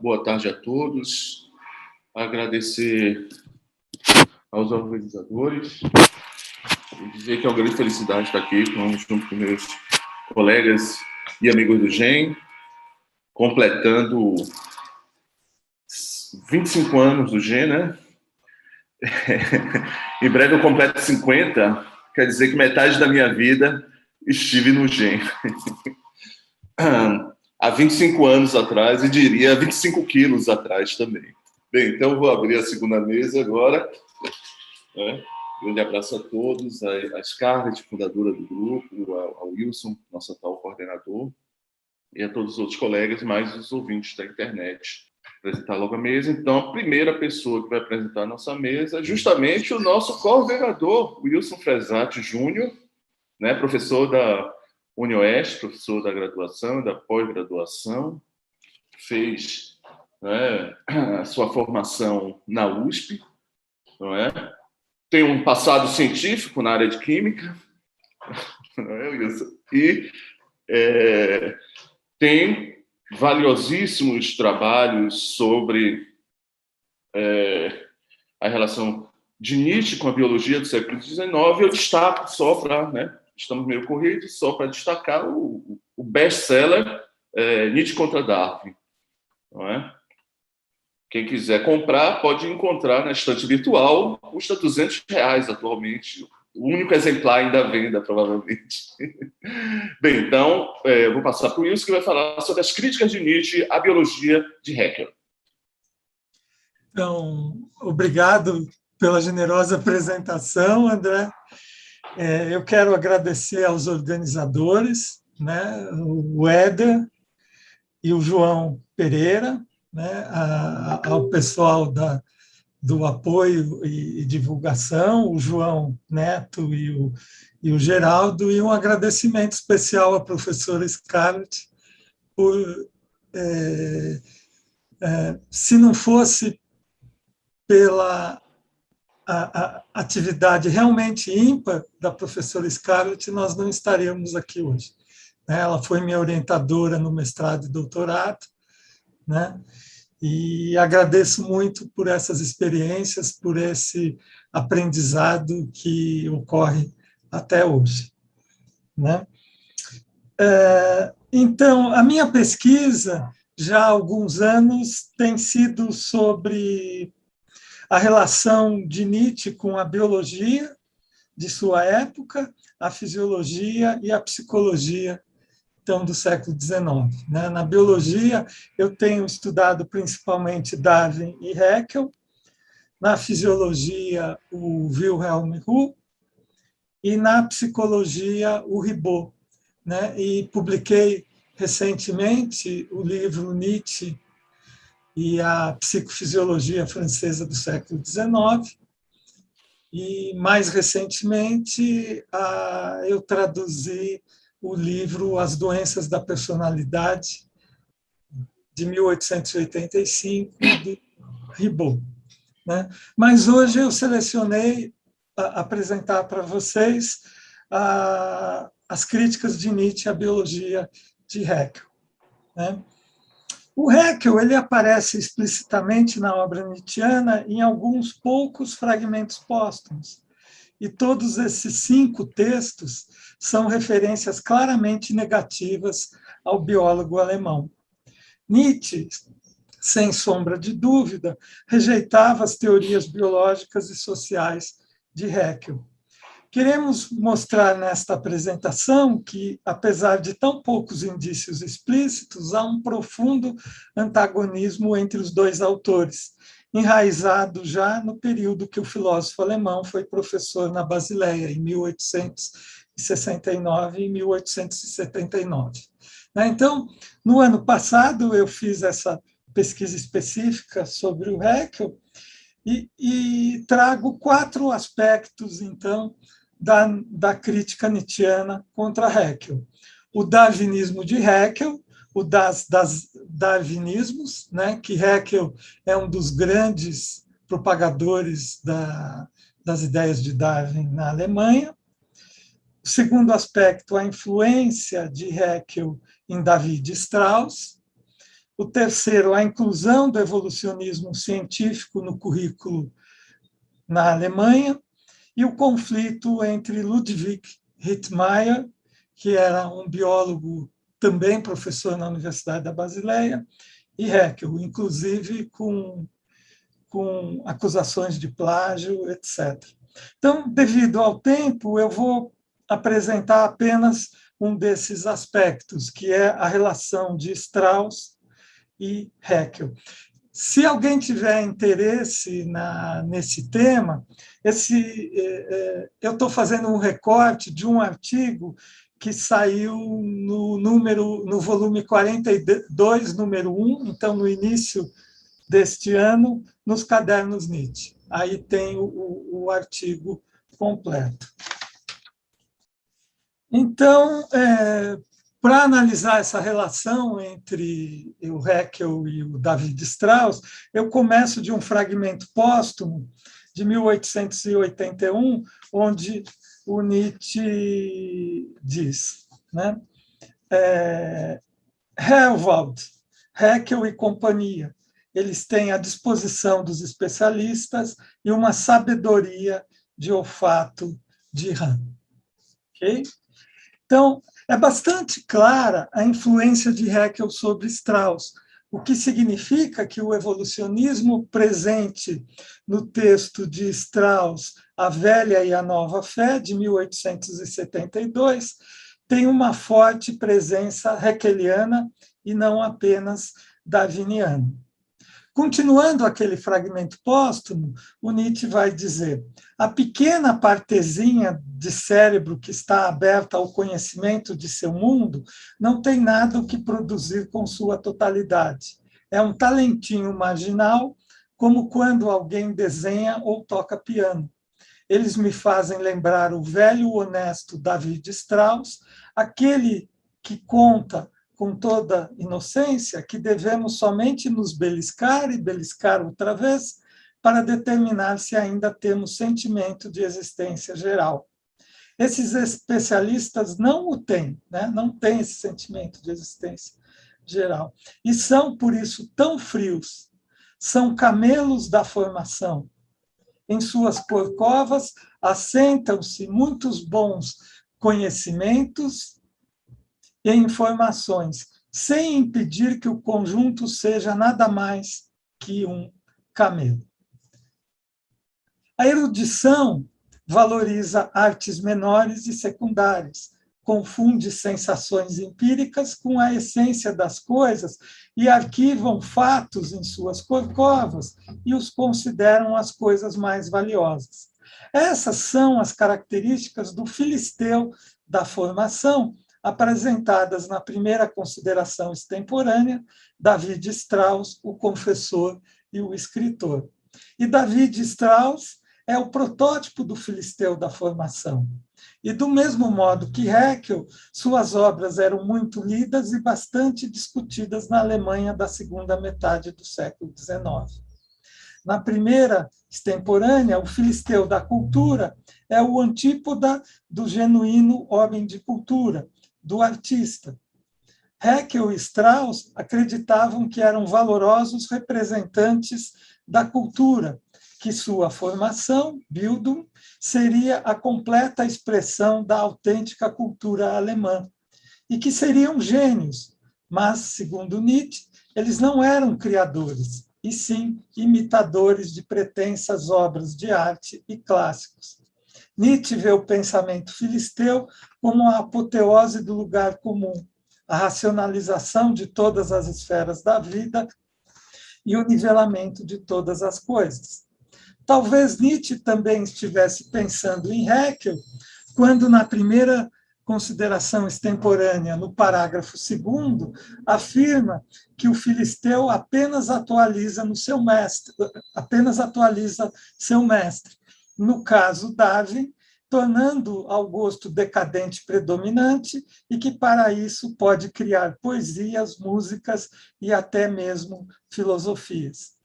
Boa tarde a todos. Agradecer aos organizadores e dizer que é uma grande felicidade estar aqui junto com meus colegas e amigos do GEM, completando 25 anos do GEM, né? Em breve eu completo 50, quer dizer que metade da minha vida estive no GEM. Há 25 anos atrás, e diria 25 quilos atrás também. Bem, então vou abrir a segunda mesa agora. Grande abraço a todos, a Scarlett, fundadora do grupo, ao Wilson, nosso atual coordenador, e a todos os outros colegas, mais os ouvintes da internet. Apresentar logo a mesa. Então, a primeira pessoa que vai apresentar a nossa mesa é justamente o nosso coordenador, Wilson Fresati Júnior, né, professor da UniOeste, professor da graduação e da pós-graduação, fez, né, a sua formação na USP, não é? Tem um passado científico na área de química, não é, Wilson? E tem valiosíssimos trabalhos sobre a relação de Nietzsche com a biologia do século XIX. Eu destaco só para, né, estamos meio corridos, só para destacar o best-seller Nietzsche contra Darwin. Não é? Quem quiser comprar, pode encontrar na estante virtual, custa R$200 atualmente. O único exemplar ainda à venda, provavelmente. Bem, então, eu vou passar para o Wilson, que vai falar sobre as críticas de Nietzsche à biologia de Haeckel. Então, obrigado pela generosa apresentação, André. Eu quero agradecer aos organizadores, né, o Éder e o João Pereira, né, ao pessoal do apoio e divulgação, o João Neto e o Geraldo, e um agradecimento especial à professora Scarlett por, se não fosse pela a atividade realmente ímpar da professora Scarlett, nós não estaríamos aqui hoje. Ela foi minha orientadora no mestrado e doutorado, né? E agradeço muito por essas experiências, por esse aprendizado que ocorre até hoje, né? Então, a minha pesquisa, já há alguns anos, tem sido sobre a relação de Nietzsche com a biologia de sua época, a fisiologia e a psicologia, então, do século XIX. Na biologia, eu tenho estudado principalmente Darwin e Haeckel, na fisiologia, o Wilhelm Wundt, e na psicologia, o Ribot. E publiquei recentemente o livro Nietzsche e a psicofisiologia francesa do século XIX, e, mais recentemente, eu traduzi o livro As Doenças da Personalidade, de 1885, do Ribot. Mas hoje eu selecionei apresentar para vocês as críticas de Nietzsche à biologia de Haeckel. O Haeckel ele aparece explicitamente na obra nietzschiana em alguns poucos fragmentos póstumos, e todos esses 5 textos são referências claramente negativas ao biólogo alemão. Nietzsche, sem sombra de dúvida, rejeitava as teorias biológicas e sociais de Haeckel. Queremos mostrar nesta apresentação que, apesar de tão poucos indícios explícitos, há um profundo antagonismo entre os dois autores, enraizado já no período que o filósofo alemão foi professor na Basileia, em 1869 e 1879. Então, no ano passado, eu fiz essa pesquisa específica sobre o Haeckel e trago 4 aspectos, então, da crítica nietzschiana contra Haeckel. O darwinismo de Haeckel, o das darwinismos, que Haeckel é um dos grandes propagadores das ideias de Darwin na Alemanha. O segundo aspecto, a influência de Haeckel em David Strauss. O terceiro, a inclusão do evolucionismo científico no currículo na Alemanha, e o conflito entre Ludwig Rittmeyer, que era um biólogo também professor na Universidade da Basileia, e Haeckel, inclusive com acusações de plágio, etc. Então, devido ao tempo, eu vou apresentar apenas um desses aspectos, que é a relação de Strauss e Haeckel. Se alguém tiver interesse nesse tema, eu estou fazendo um recorte de um artigo que saiu no volume 42, número 1, então, no início deste ano, nos Cadernos Nietzsche. Aí tem o artigo completo. Então, para analisar essa relação entre o Haeckel e o David Strauss, eu começo de um fragmento póstumo de 1881, onde o Nietzsche diz, né? Herwald, Haeckel e companhia, eles têm a disposição dos especialistas e uma sabedoria de olfato de rã. Ok? Então, é bastante clara a influência de Haeckel sobre Strauss, o que significa que o evolucionismo presente no texto de Strauss, A Velha e a Nova Fé, de 1872, tem uma forte presença haeckeliana e não apenas darwiniana. Continuando aquele fragmento póstumo, o Nietzsche vai dizer: a pequena partezinha de cérebro que está aberta ao conhecimento de seu mundo não tem nada o que produzir com sua totalidade. É um talentinho marginal, como quando alguém desenha ou toca piano. Eles me fazem lembrar o velho honesto David Strauss, aquele que conta com toda inocência que devemos somente nos beliscar e beliscar outra vez para determinar se ainda temos sentimento de existência geral. Esses especialistas não o têm, né? Não têm esse sentimento de existência geral. E são, por isso, tão frios. São camelos da formação. Em suas corcovas assentam-se muitos bons conhecimentos e informações, sem impedir que o conjunto seja nada mais que um camelo. A erudição valoriza artes menores e secundárias, confunde sensações empíricas com a essência das coisas e arquivam fatos em suas corcovas e os consideram as coisas mais valiosas. Essas são as características do filisteu da formação, apresentadas na primeira consideração extemporânea, David Strauss, o confessor e o escritor. E David Strauss é o protótipo do filisteu da formação. E, do mesmo modo que Haeckel, suas obras eram muito lidas e bastante discutidas na Alemanha da segunda metade do século XIX. Na primeira extemporânea, o filisteu da cultura é o antípoda do genuíno homem de cultura, do artista. Haeckel e Strauss acreditavam que eram valorosos representantes da cultura, que sua formação, Bildung, seria a completa expressão da autêntica cultura alemã, e que seriam gênios, mas, segundo Nietzsche, eles não eram criadores, e sim imitadores de pretensas obras de arte e clássicos. Nietzsche vê o pensamento filisteu como a apoteose do lugar comum, a racionalização de todas as esferas da vida e o nivelamento de todas as coisas. Talvez Nietzsche também estivesse pensando em Haeckel, quando, na primeira consideração extemporânea, no parágrafo 2º, afirma que o filisteu apenas atualiza seu mestre. No caso, Darwin, tornando ao gosto decadente predominante e que, para isso, pode criar poesias, músicas e até mesmo filosofias.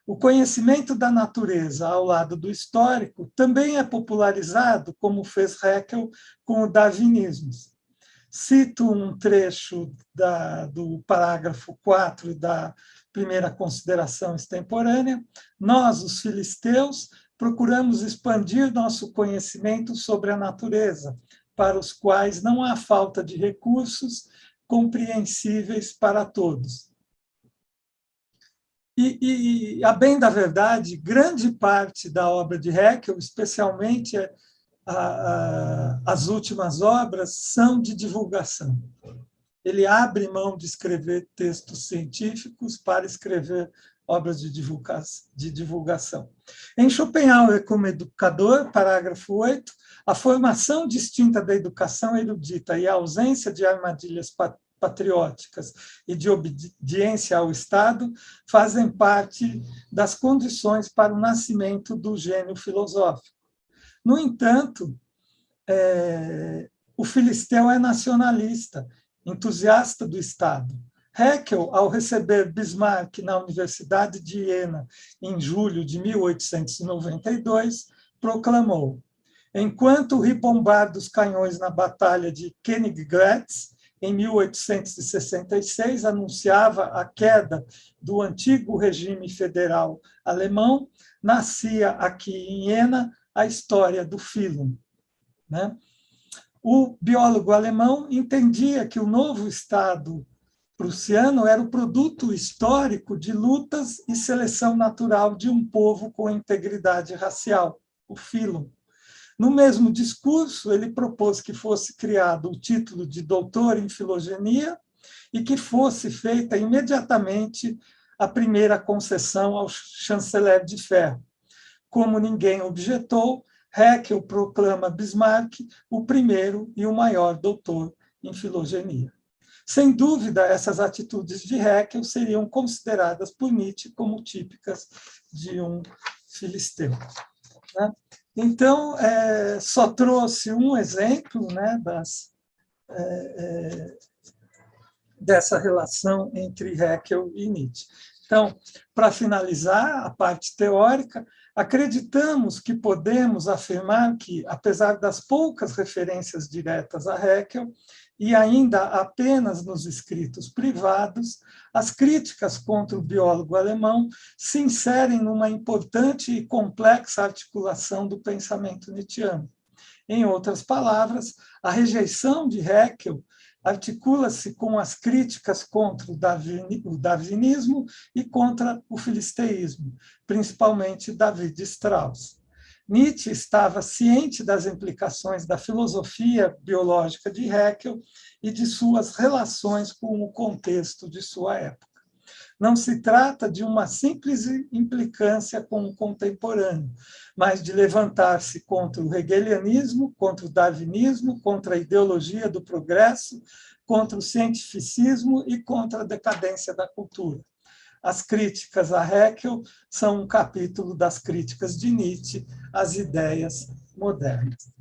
O conhecimento da natureza ao lado do histórico também é popularizado, como fez Haeckel com o darwinismo. Cito um trecho do parágrafo 4 da primeira consideração extemporânea. Nós, os filisteus, procuramos expandir nosso conhecimento sobre a natureza, para os quais não há falta de recursos compreensíveis para todos. E a bem da verdade, grande parte da obra de Haeckel, especialmente as últimas obras, são de divulgação. Ele abre mão de escrever textos científicos para escrever obras de divulgação. Em Schopenhauer como educador, parágrafo 8, a formação distinta da educação erudita e a ausência de armadilhas patrióticas e de obediência ao Estado fazem parte das condições para o nascimento do gênio filosófico. No entanto, o filisteu é nacionalista, entusiasta do Estado. Haeckel, ao receber Bismarck na Universidade de Iena em julho de 1892, proclamou: enquanto ribombar dos canhões na Batalha de Königgrätz, em 1866, anunciava a queda do antigo regime federal alemão, nascia aqui em Iena a história do Philum. Né? O biólogo alemão entendia que o novo Estado prussiano era o produto histórico de lutas e seleção natural de um povo com integridade racial, o Philum. No mesmo discurso, ele propôs que fosse criado o título de doutor em filogenia e que fosse feita imediatamente a primeira concessão ao chanceler de ferro. Como ninguém objetou, Haeckel proclama Bismarck o primeiro e o maior doutor em filogenia. Sem dúvida, essas atitudes de Haeckel seriam consideradas por Nietzsche como típicas de um filisteu. Né? Então, só trouxe um exemplo, né, dessa relação entre Haeckel e Nietzsche. Então, para finalizar a parte teórica, acreditamos que podemos afirmar que, apesar das poucas referências diretas a Haeckel, e ainda apenas nos escritos privados, as críticas contra o biólogo alemão se inserem numa importante e complexa articulação do pensamento nietzschiano. Em outras palavras, a rejeição de Haeckel articula-se com as críticas contra o darwinismo e contra o filisteísmo, principalmente David Strauss. Nietzsche estava ciente das implicações da filosofia biológica de Haeckel e de suas relações com o contexto de sua época. Não se trata de uma simples implicância com o contemporâneo, mas de levantar-se contra o hegelianismo, contra o darwinismo, contra a ideologia do progresso, contra o cientificismo e contra a decadência da cultura. As críticas a Haeckel são um capítulo das críticas de Nietzsche às ideias modernas.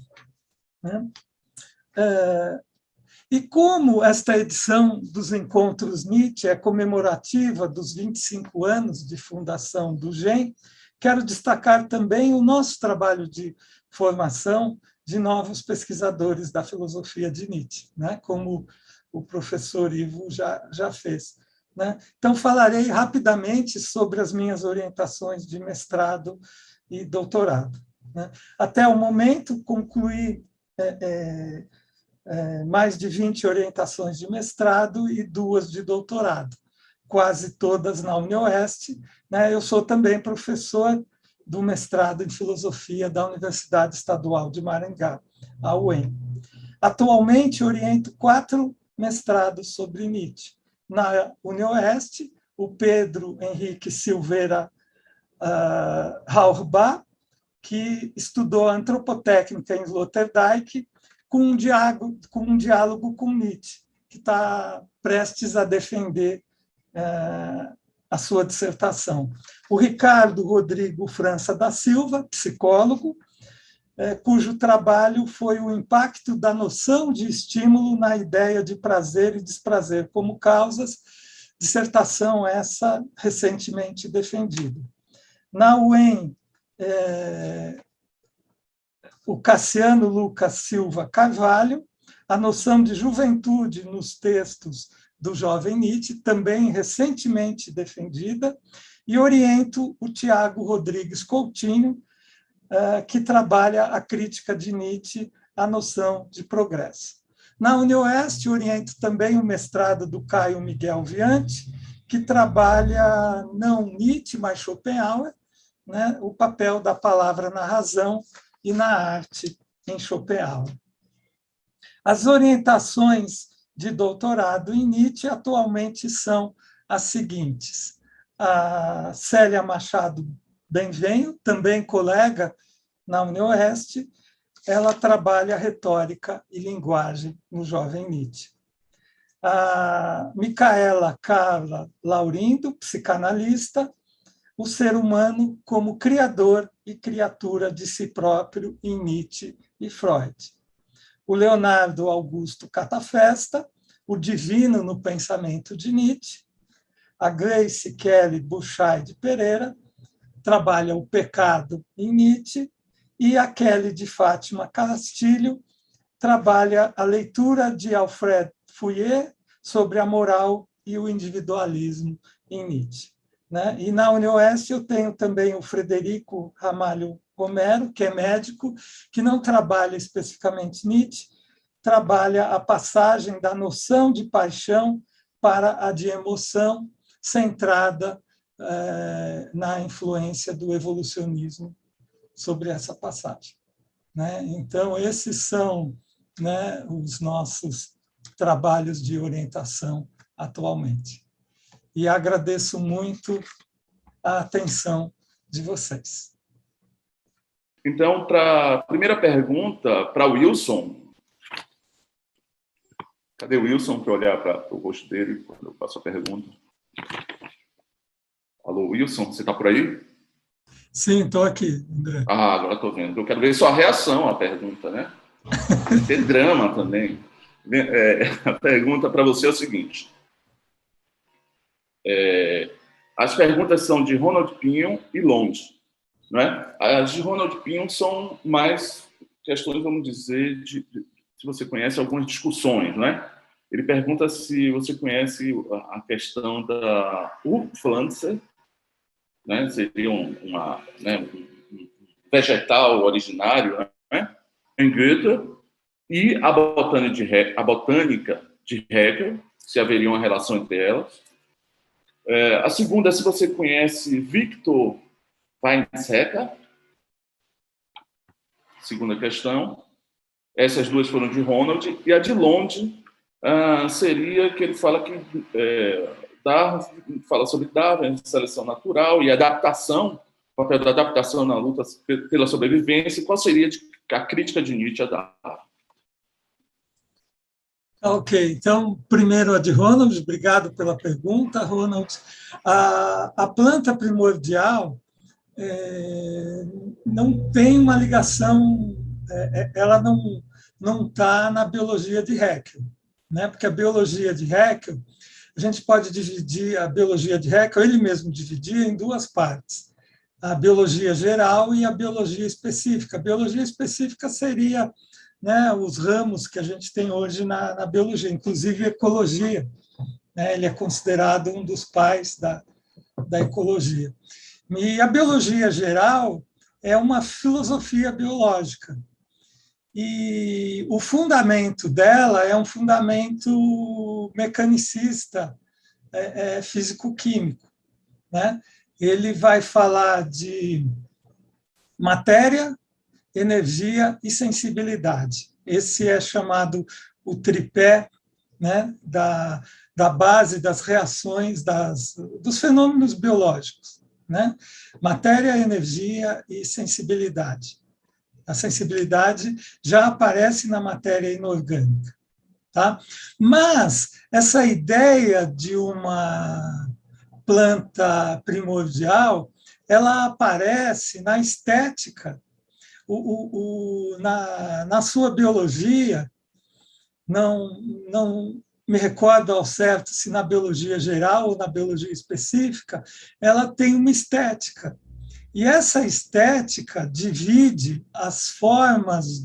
E como esta edição dos Encontros Nietzsche é comemorativa dos 25 anos de fundação do GEM, quero destacar também o nosso trabalho de formação de novos pesquisadores da filosofia de Nietzsche, né? Como o professor Ivo já fez. Então, falarei rapidamente sobre as minhas orientações de mestrado e doutorado. Até o momento, concluí mais de 20 orientações de mestrado e 2 de doutorado, quase todas na UniOeste. Eu sou também professor do mestrado em filosofia da Universidade Estadual de Maringá, a UEM. Atualmente, oriento 4 mestrados sobre Nietzsche. Na UniOeste, o Pedro Henrique Silveira Auerbach, que estudou antropotécnica em Sloterdijk, com um diálogo com Nietzsche, que está prestes a defender a sua dissertação. O Ricardo Rodrigo França da Silva, psicólogo, cujo trabalho foi o impacto da noção de estímulo na ideia de prazer e desprazer como causas, dissertação essa recentemente defendida. Na UEM, o Cassiano Lucas Silva Carvalho, a noção de juventude nos textos do jovem Nietzsche, também recentemente defendida, e oriento o Tiago Rodrigues Coutinho, que trabalha a crítica de Nietzsche à noção de progresso. Na UniOeste, oriento também o mestrado do Caio Miguel Viante, que trabalha não Nietzsche, mas Schopenhauer, né, o papel da palavra na razão e na arte em Schopenhauer. As orientações de doutorado em Nietzsche atualmente são as seguintes. A Célia Machado Benvenho, também colega na UniOeste, ela trabalha retórica e linguagem no jovem Nietzsche. A Micaela Carla Laurindo, psicanalista, o ser humano como criador e criatura de si próprio em Nietzsche e Freud. O Leonardo Augusto Catafesta, o divino no pensamento de Nietzsche. A Grace Kelly Buchaide Pereira trabalha o pecado em Nietzsche, e a Kelly de Fátima Castilho trabalha a leitura de Alfred Fouillet sobre a moral e o individualismo em Nietzsche. Né? E na UniOeste eu tenho também o Frederico Ramalho Romero, que é médico, que não trabalha especificamente Nietzsche, trabalha a passagem da noção de paixão para a de emoção, centrada na influência do evolucionismo sobre essa passagem. Né? Então, esses são, né, os nossos trabalhos de orientação atualmente. E agradeço muito a atenção de vocês. Então, para a primeira pergunta, para o Wilson. Cadê o Wilson para olhar para o rosto dele quando eu faço a pergunta? Alô, Wilson, você está por aí? Sim, estou aqui, André. Ah, agora estou vendo. Eu quero ver sua reação à pergunta, né? Tem drama também. A pergunta para você é o seguinte. As perguntas são de Ronald Pinho e Lond. Né? As de Ronald Pinho são mais questões, vamos dizer, se você conhece algumas discussões. Né? Ele pergunta se você conhece a questão da Urpflanze, né? Seria um vegetal originário, né? Em Goethe, e a botânica de Hegel, se haveria uma relação entre elas. A segunda, se você conhece Victor Weizsäcker, segunda questão. Essas duas foram de Ronald. E a de Lond seria que ele fala que Darwin, fala sobre Darwin, seleção natural e adaptação, o papel da adaptação na luta pela sobrevivência. Qual seria a crítica de Nietzsche a Darwin? Ok, então, primeiro a de Ronald, obrigado pela pergunta, Ronald. A planta primordial não tem uma ligação, ela não está na biologia de Haeckel, né? Porque a biologia de Haeckel, a gente pode dividir a biologia de Haeckel, ele mesmo dividia em duas partes, a biologia geral e a biologia específica. A biologia específica seria, né, os ramos que a gente tem hoje na biologia, inclusive ecologia. Né? Ele é considerado um dos pais da ecologia. E a biologia geral é uma filosofia biológica. E o fundamento dela é um fundamento mecanicista, físico-químico. Né? Ele vai falar de matéria, energia e sensibilidade. Esse é chamado o tripé, né, da base das reações dos fenômenos biológicos. Né? Matéria, energia e sensibilidade. A sensibilidade já aparece na matéria inorgânica. Tá? Mas essa ideia de uma planta primordial, ela aparece na estética, na sua biologia, não me recordo ao certo se na biologia geral ou na biologia específica, ela tem uma estética. E essa estética divide as formas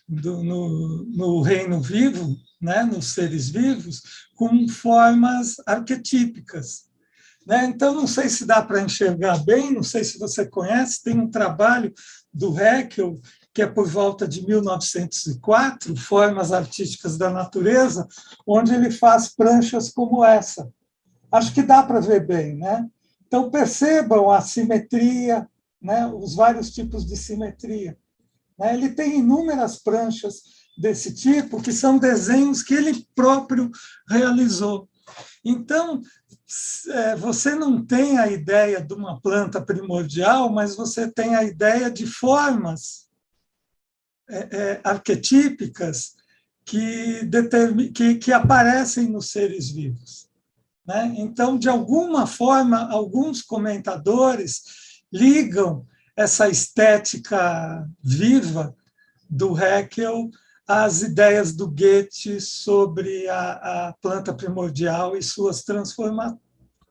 no reino vivo, né, nos seres vivos, com formas arquetípicas. Né? Então, não sei se dá para enxergar bem, não sei se você conhece, tem um trabalho do Haeckel, que é por volta de 1904, Formas Artísticas da Natureza, onde ele faz pranchas como essa. Acho que dá para ver bem. Né? Então, percebam a simetria, né, os vários tipos de simetria. Né? Ele tem inúmeras pranchas desse tipo, que são desenhos que ele próprio realizou. Então, você não tem a ideia de uma planta primordial, mas você tem a ideia de formas arquetípicas que aparecem nos seres vivos. Né? Então, de alguma forma, alguns comentadores ligam essa estética viva do Haeckel às ideias do Goethe sobre a planta primordial e suas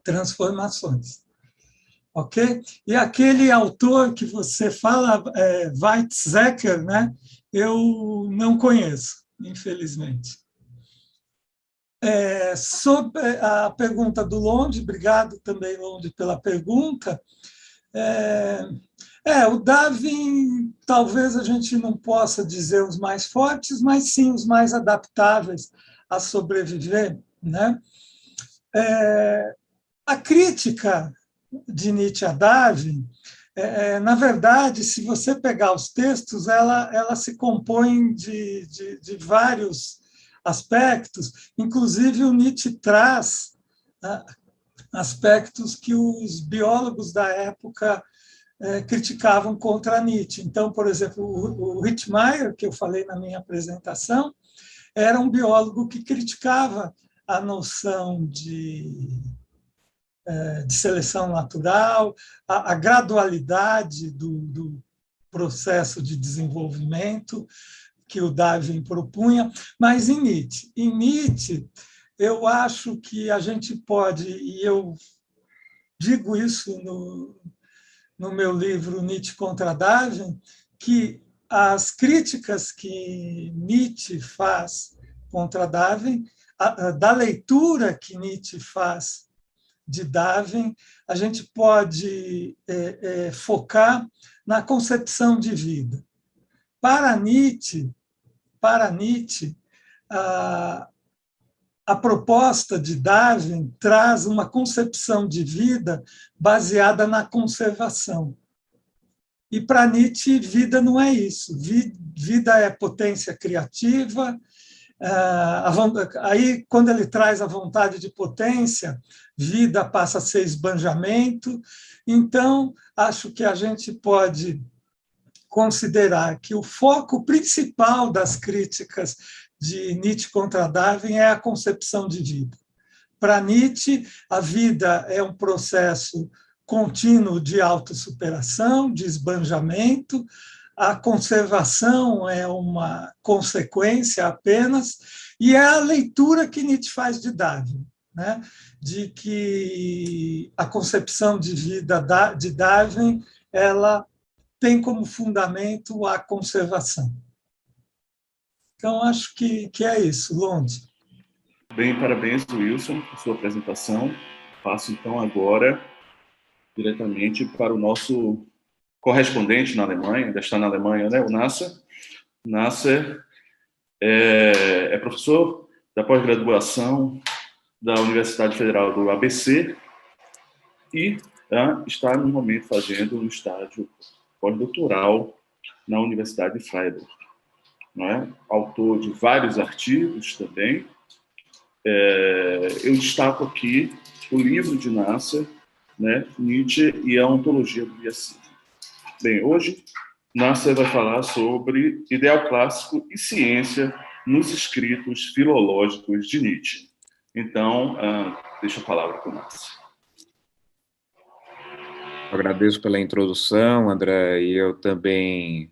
transformações. Ok? E aquele autor que você fala, Weizsäcker, né? Eu não conheço, infelizmente. Sobre a pergunta do Londe, obrigado também, Londe, pela pergunta. O Darwin, talvez a gente não possa dizer os mais fortes, mas sim os mais adaptáveis a sobreviver. Né? A crítica de Nietzsche a Darwin, na verdade, se você pegar os textos, ela se compõe de vários aspectos, inclusive o Nietzsche traz aspectos que os biólogos da época criticavam contra Nietzsche. Então, por exemplo, o Rittmeyer, que eu falei na minha apresentação, era um biólogo que criticava a noção de seleção natural, a gradualidade do processo de desenvolvimento que o Darwin propunha, mas em Nietzsche, eu acho que a gente pode, e eu digo isso no meu livro Nietzsche contra Darwin, que as críticas que Nietzsche faz contra Darwin, da leitura que Nietzsche faz de Darwin, a gente pode focar na concepção de vida. Para Nietzsche, a proposta de Darwin traz uma concepção de vida baseada na conservação. E para Nietzsche, vida não é isso. Vida é potência criativa. Aí, quando ele traz a vontade de potência, vida passa a ser esbanjamento. Então, acho que a gente pode considerar que o foco principal das críticas de Nietzsche contra Darwin é a concepção de vida. Para Nietzsche, a vida é um processo contínuo de autossuperação, de esbanjamento, a conservação é uma consequência apenas, e é a leitura que Nietzsche faz de Darwin, né? De que a concepção de vida de Darwin ela tem como fundamento a conservação. Então, acho que é isso, Londe. Bem, parabéns, Wilson, por sua apresentação. Passo, então, agora diretamente para o nosso correspondente na Alemanha, ainda está na Alemanha, né? O Nasser. Nasser é professor da pós-graduação da Universidade Federal do ABC e está, no momento, fazendo um estágio pós-doutoral na Universidade de Freiburg. Não é? Autor de vários artigos também. Eu destaco aqui o livro de Nasser, né, Nietzsche e a ontologia do biacismo. Bem, hoje Nasser vai falar sobre ideal clássico e ciência nos escritos filológicos de Nietzsche. Então, deixo a palavra para o Nasser. Agradeço pela introdução, André, e eu também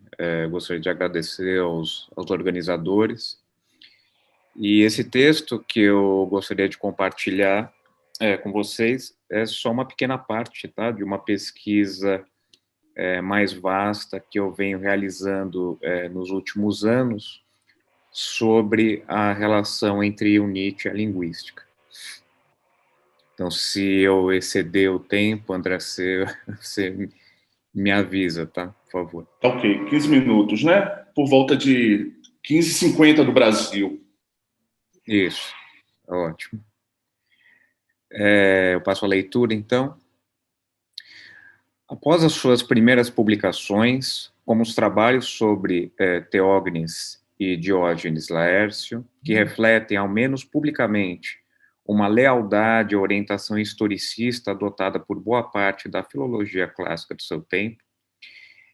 gostaria de agradecer aos organizadores. E esse texto que eu gostaria de compartilhar com vocês é só uma pequena parte, tá, de uma pesquisa mais vasta que eu venho realizando nos últimos anos sobre a relação entre o Nietzsche e a linguística. Então, se eu exceder o tempo, André, você me avisa, tá? Por favor. Ok, 15 minutos, né? Por volta de 15h50 do Brasil. Isso, ótimo. Eu passo a leitura, então. Após as suas primeiras publicações, como os trabalhos sobre Teógenes e Diógenes Laércio, que refletem, ao menos publicamente, uma lealdade à orientação historicista adotada por boa parte da filologia clássica do seu tempo,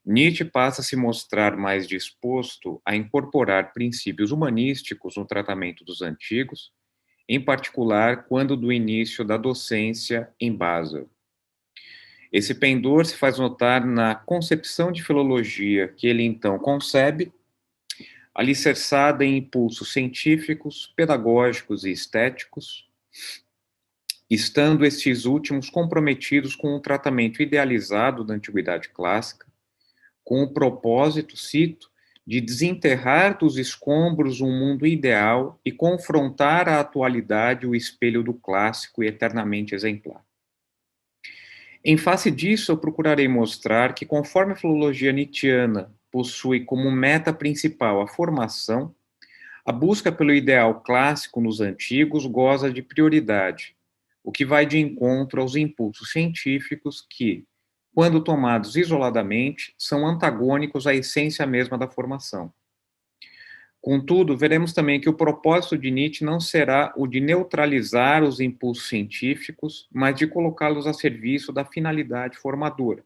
Nietzsche passa a se mostrar mais disposto a incorporar princípios humanísticos no tratamento dos antigos, em particular quando do início da docência em Basel. Esse pendor se faz notar na concepção de filologia que ele então concebe, alicerçada em impulsos científicos, pedagógicos e estéticos, estando estes últimos comprometidos com o tratamento idealizado da antiguidade clássica, com o propósito, cito, de desenterrar dos escombros um mundo ideal e confrontar à atualidade o espelho do clássico e eternamente exemplar. Em face disso, eu procurarei mostrar que, conforme a filologia nietzschiana possui como meta principal a formação, a busca pelo ideal clássico nos antigos goza de prioridade, o que vai de encontro aos impulsos científicos que, quando tomados isoladamente, são antagônicos à essência mesma da formação. Contudo, veremos também que o propósito de Nietzsche não será o de neutralizar os impulsos científicos, mas de colocá-los a serviço da finalidade formadora.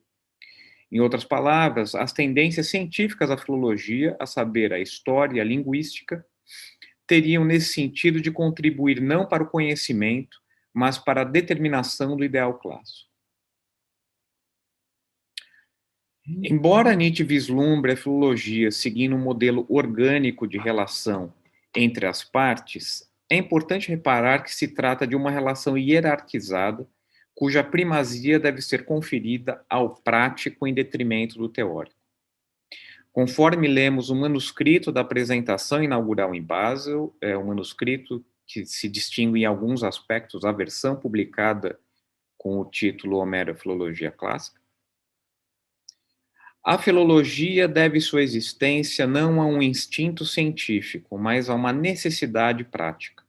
Em outras palavras, as tendências científicas da filologia, a saber, a história e a linguística, teriam nesse sentido de contribuir não para o conhecimento, mas para a determinação do ideal clássico. Embora Nietzsche vislumbre a filologia seguindo um modelo orgânico de relação entre as partes, é importante reparar que se trata de uma relação hierarquizada, cuja primazia deve ser conferida ao prático em detrimento do teórico. Conforme lemos o manuscrito da apresentação inaugural em Basel, um manuscrito que se distingue em alguns aspectos da versão publicada com o título Homero e Filologia Clássica, a filologia deve sua existência não a um instinto científico, mas a uma necessidade prática.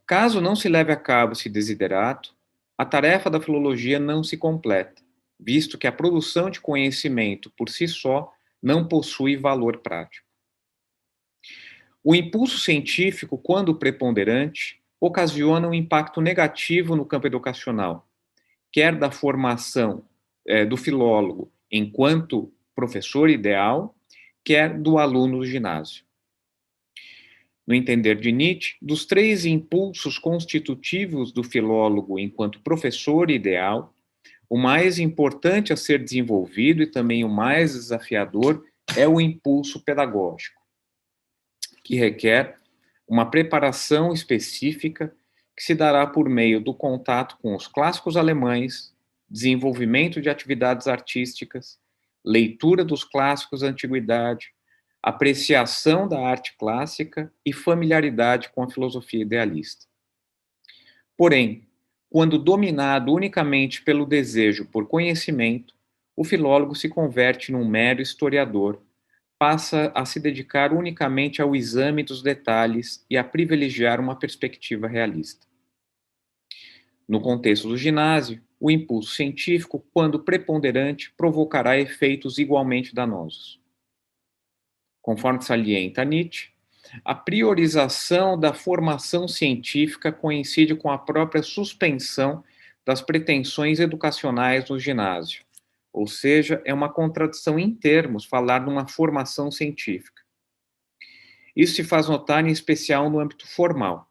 Caso não se leve a cabo esse desiderato, a tarefa da filologia não se completa, visto que a produção de conhecimento por si só não possui valor prático. O impulso científico, quando preponderante, ocasiona um impacto negativo no campo educacional, quer da formação do filólogo enquanto professor ideal, quer do aluno do ginásio. No entender de Nietzsche, dos três impulsos constitutivos do filólogo enquanto professor ideal, o mais importante a ser desenvolvido e também o mais desafiador é o impulso pedagógico, que requer uma preparação específica que se dará por meio do contato com os clássicos alemães, desenvolvimento de atividades artísticas, leitura dos clássicos da antiguidade, apreciação da arte clássica e familiaridade com a filosofia idealista. Porém, quando dominado unicamente pelo desejo por conhecimento, o filólogo se converte num mero historiador, passa a se dedicar unicamente ao exame dos detalhes e a privilegiar uma perspectiva realista. No contexto do ginásio, o impulso científico, quando preponderante, provocará efeitos igualmente danosos. Conforme salienta Nietzsche, a priorização da formação científica coincide com a própria suspensão das pretensões educacionais no ginásio, ou seja, é uma contradição em termos falar numa formação científica. Isso se faz notar em especial no âmbito formal.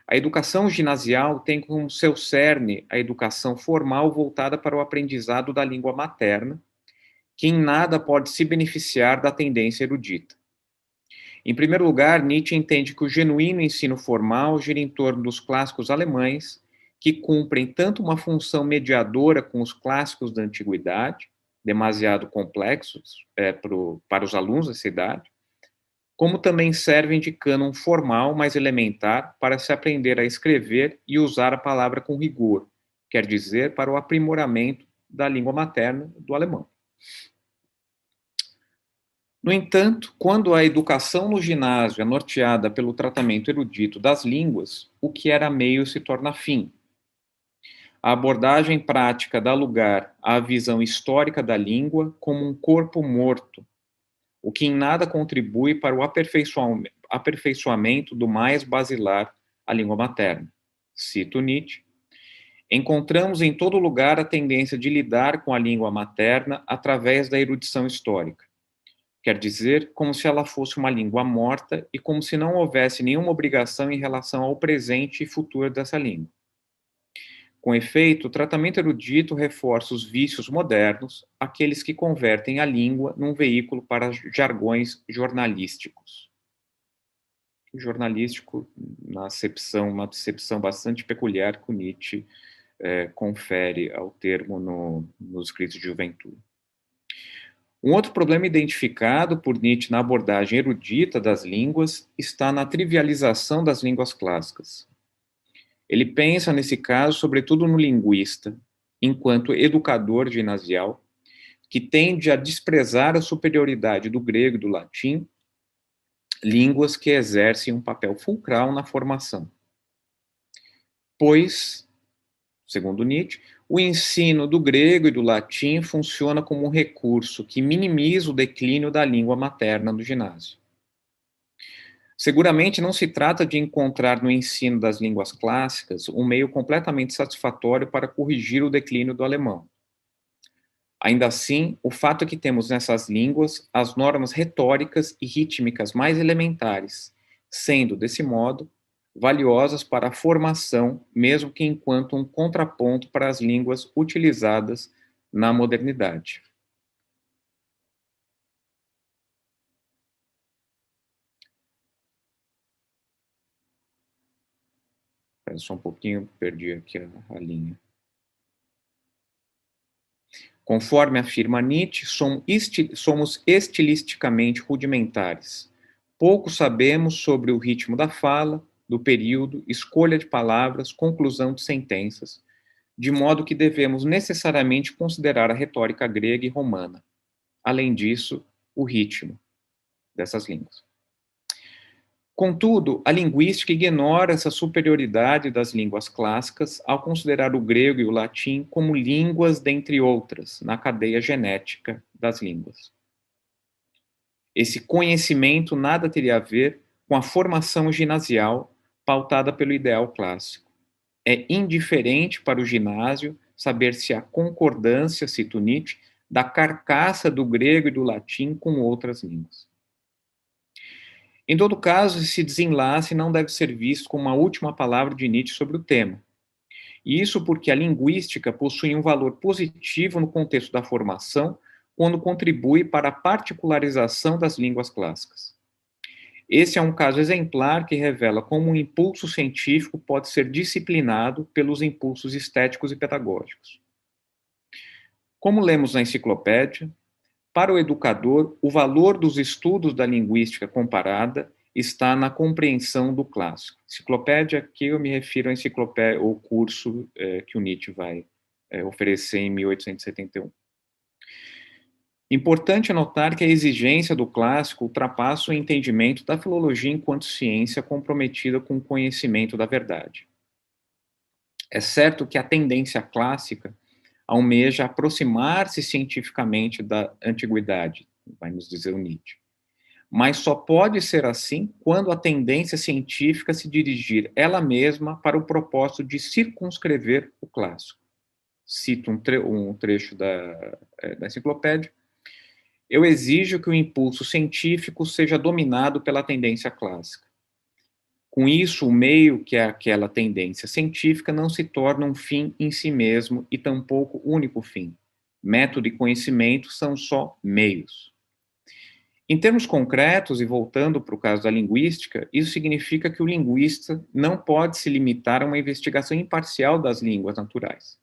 A educação ginasial tem como seu cerne a educação formal voltada para o aprendizado da língua materna, que em nada pode se beneficiar da tendência erudita. Em primeiro lugar, Nietzsche entende que o genuíno ensino formal gira em torno dos clássicos alemães, que cumprem tanto uma função mediadora com os clássicos da antiguidade, demasiado complexos para os alunos dessa idade, como também servem de cânon formal mais elementar para se aprender a escrever e usar a palavra com rigor, quer dizer, para o aprimoramento da língua materna do alemão. No entanto, quando a educação no ginásio é norteada pelo tratamento erudito das línguas, o que era meio se torna fim. A abordagem prática dá lugar à visão histórica da língua como um corpo morto, o que em nada contribui para o aperfeiçoamento do mais basilar, a língua materna. Cito Nietzsche. Encontramos em todo lugar a tendência de lidar com a língua materna através da erudição histórica. Quer dizer, como se ela fosse uma língua morta e como se não houvesse nenhuma obrigação em relação ao presente e futuro dessa língua. Com efeito, o tratamento erudito reforça os vícios modernos, aqueles que convertem a língua num veículo para jargões jornalísticos. O jornalístico, uma acepção bastante peculiar que o Nietzsche confere ao termo nos escritos de juventude. Um outro problema identificado por Nietzsche na abordagem erudita das línguas está na trivialização das línguas clássicas. Ele pensa, nesse caso, sobretudo no linguista, enquanto educador ginasial, que tende a desprezar a superioridade do grego e do latim, línguas que exercem um papel fulcral na formação. Pois, segundo Nietzsche, o ensino do grego e do latim funciona como um recurso que minimiza o declínio da língua materna do ginásio. Seguramente não se trata de encontrar no ensino das línguas clássicas um meio completamente satisfatório para corrigir o declínio do alemão. Ainda assim, o fato é que temos nessas línguas as normas retóricas e rítmicas mais elementares, sendo, desse modo, valiosas para a formação, mesmo que enquanto um contraponto para as línguas utilizadas na modernidade. Espera só um pouquinho, perdi aqui a linha. Conforme afirma Nietzsche, somos estilisticamente rudimentares. Pouco sabemos sobre o ritmo da fala, do período, escolha de palavras, conclusão de sentenças, de modo que devemos necessariamente considerar a retórica grega e romana. Além disso, o ritmo dessas línguas. Contudo, a linguística ignora essa superioridade das línguas clássicas ao considerar o grego e o latim como línguas dentre outras, na cadeia genética das línguas. Esse conhecimento nada teria a ver com a formação ginasial pautada pelo ideal clássico. É indiferente para o ginásio saber se há concordância, cito Nietzsche, da carcaça do grego e do latim com outras línguas. Em todo caso, esse desenlace não deve ser visto como uma última palavra de Nietzsche sobre o tema. E isso porque a linguística possui um valor positivo no contexto da formação, quando contribui para a particularização das línguas clássicas. Esse é um caso exemplar que revela como um impulso científico pode ser disciplinado pelos impulsos estéticos e pedagógicos. Como lemos na enciclopédia, para o educador, o valor dos estudos da linguística comparada está na compreensão do clássico. Enciclopédia, aqui eu me refiro à enciclopédia, ou curso que o Nietzsche vai oferecer em 1871. Importante notar que a exigência do clássico ultrapassa o entendimento da filologia enquanto ciência comprometida com o conhecimento da verdade. É certo que a tendência clássica almeja aproximar-se cientificamente da antiguidade, vai nos dizer o Nietzsche. Mas só pode ser assim quando a tendência científica se dirigir ela mesma para o propósito de circunscrever o clássico. Cito um trecho da enciclopédia. Eu exijo que o impulso científico seja dominado pela tendência clássica. Com isso, o meio que é aquela tendência científica não se torna um fim em si mesmo e tampouco único fim. Método e conhecimento são só meios. Em termos concretos, e voltando para o caso da linguística, isso significa que o linguista não pode se limitar a uma investigação imparcial das línguas naturais.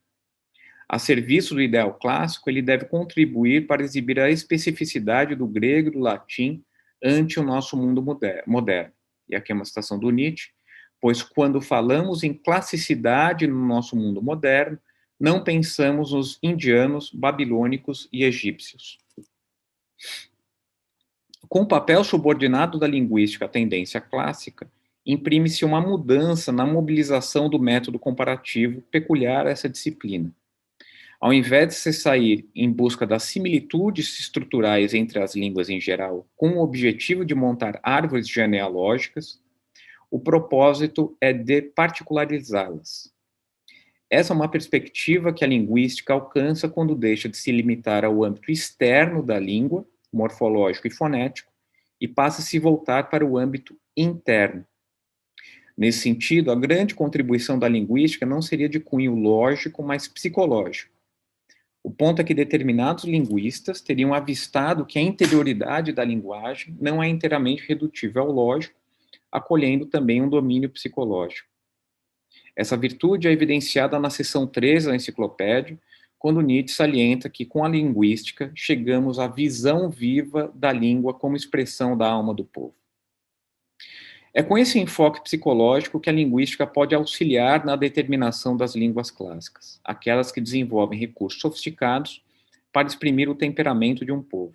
A serviço do ideal clássico, ele deve contribuir para exibir a especificidade do grego e do latim ante o nosso mundo moderno. E aqui é uma citação do Nietzsche, pois quando falamos em classicidade no nosso mundo moderno, não pensamos nos indianos, babilônicos e egípcios. Com o papel subordinado da linguística à tendência clássica, imprime-se uma mudança na mobilização do método comparativo peculiar a essa disciplina. Ao invés de se sair em busca das similitudes estruturais entre as línguas em geral, com o objetivo de montar árvores genealógicas, o propósito é de particularizá-las. Essa é uma perspectiva que a linguística alcança quando deixa de se limitar ao âmbito externo da língua, morfológico e fonético, e passa a se voltar para o âmbito interno. Nesse sentido, a grande contribuição da linguística não seria de cunho lógico, mas psicológico. O ponto é que determinados linguistas teriam avistado que a interioridade da linguagem não é inteiramente redutível ao lógico, acolhendo também um domínio psicológico. Essa virtude é evidenciada na seção 13 da enciclopédia, quando Nietzsche salienta que, com a linguística, chegamos à visão viva da língua como expressão da alma do povo. É com esse enfoque psicológico que a linguística pode auxiliar na determinação das línguas clássicas, aquelas que desenvolvem recursos sofisticados para exprimir o temperamento de um povo.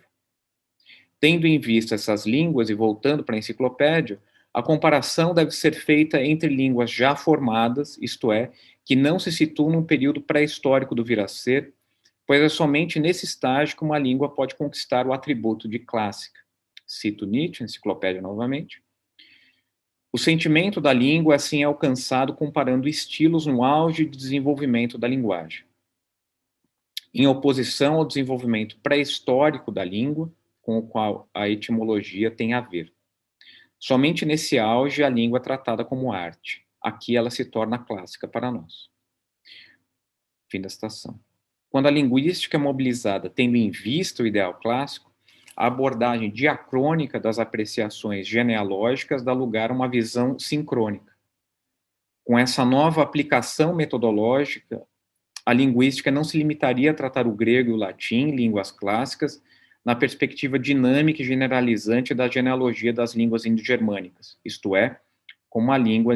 Tendo em vista essas línguas e voltando para a enciclopédia, a comparação deve ser feita entre línguas já formadas, isto é, que não se situam num período pré-histórico do vir a ser, pois é somente nesse estágio que uma língua pode conquistar o atributo de clássica. Cito Nietzsche, enciclopédia novamente. O sentimento da língua assim é alcançado comparando estilos no auge de desenvolvimento da linguagem, em oposição ao desenvolvimento pré-histórico da língua, com o qual a etimologia tem a ver. Somente nesse auge a língua é tratada como arte. Aqui ela se torna clássica para nós. Fim da citação. Quando a linguística é mobilizada tendo em vista o ideal clássico, a abordagem diacrônica das apreciações genealógicas dá lugar a uma visão sincrônica. Com essa nova aplicação metodológica, a linguística não se limitaria a tratar o grego e o latim, línguas clássicas, na perspectiva dinâmica e generalizante da genealogia das línguas indo-germânicas, isto é, como uma língua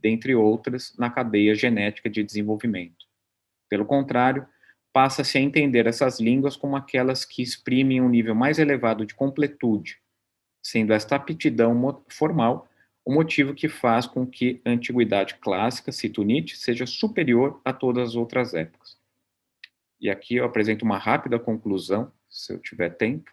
dentre outras na cadeia genética de desenvolvimento. Pelo contrário, passa-se a entender essas línguas como aquelas que exprimem um nível mais elevado de completude, sendo esta aptidão formal o motivo que faz com que a antiguidade clássica, cito Nietzsche, seja superior a todas as outras épocas. E aqui eu apresento uma rápida conclusão, se eu tiver tempo.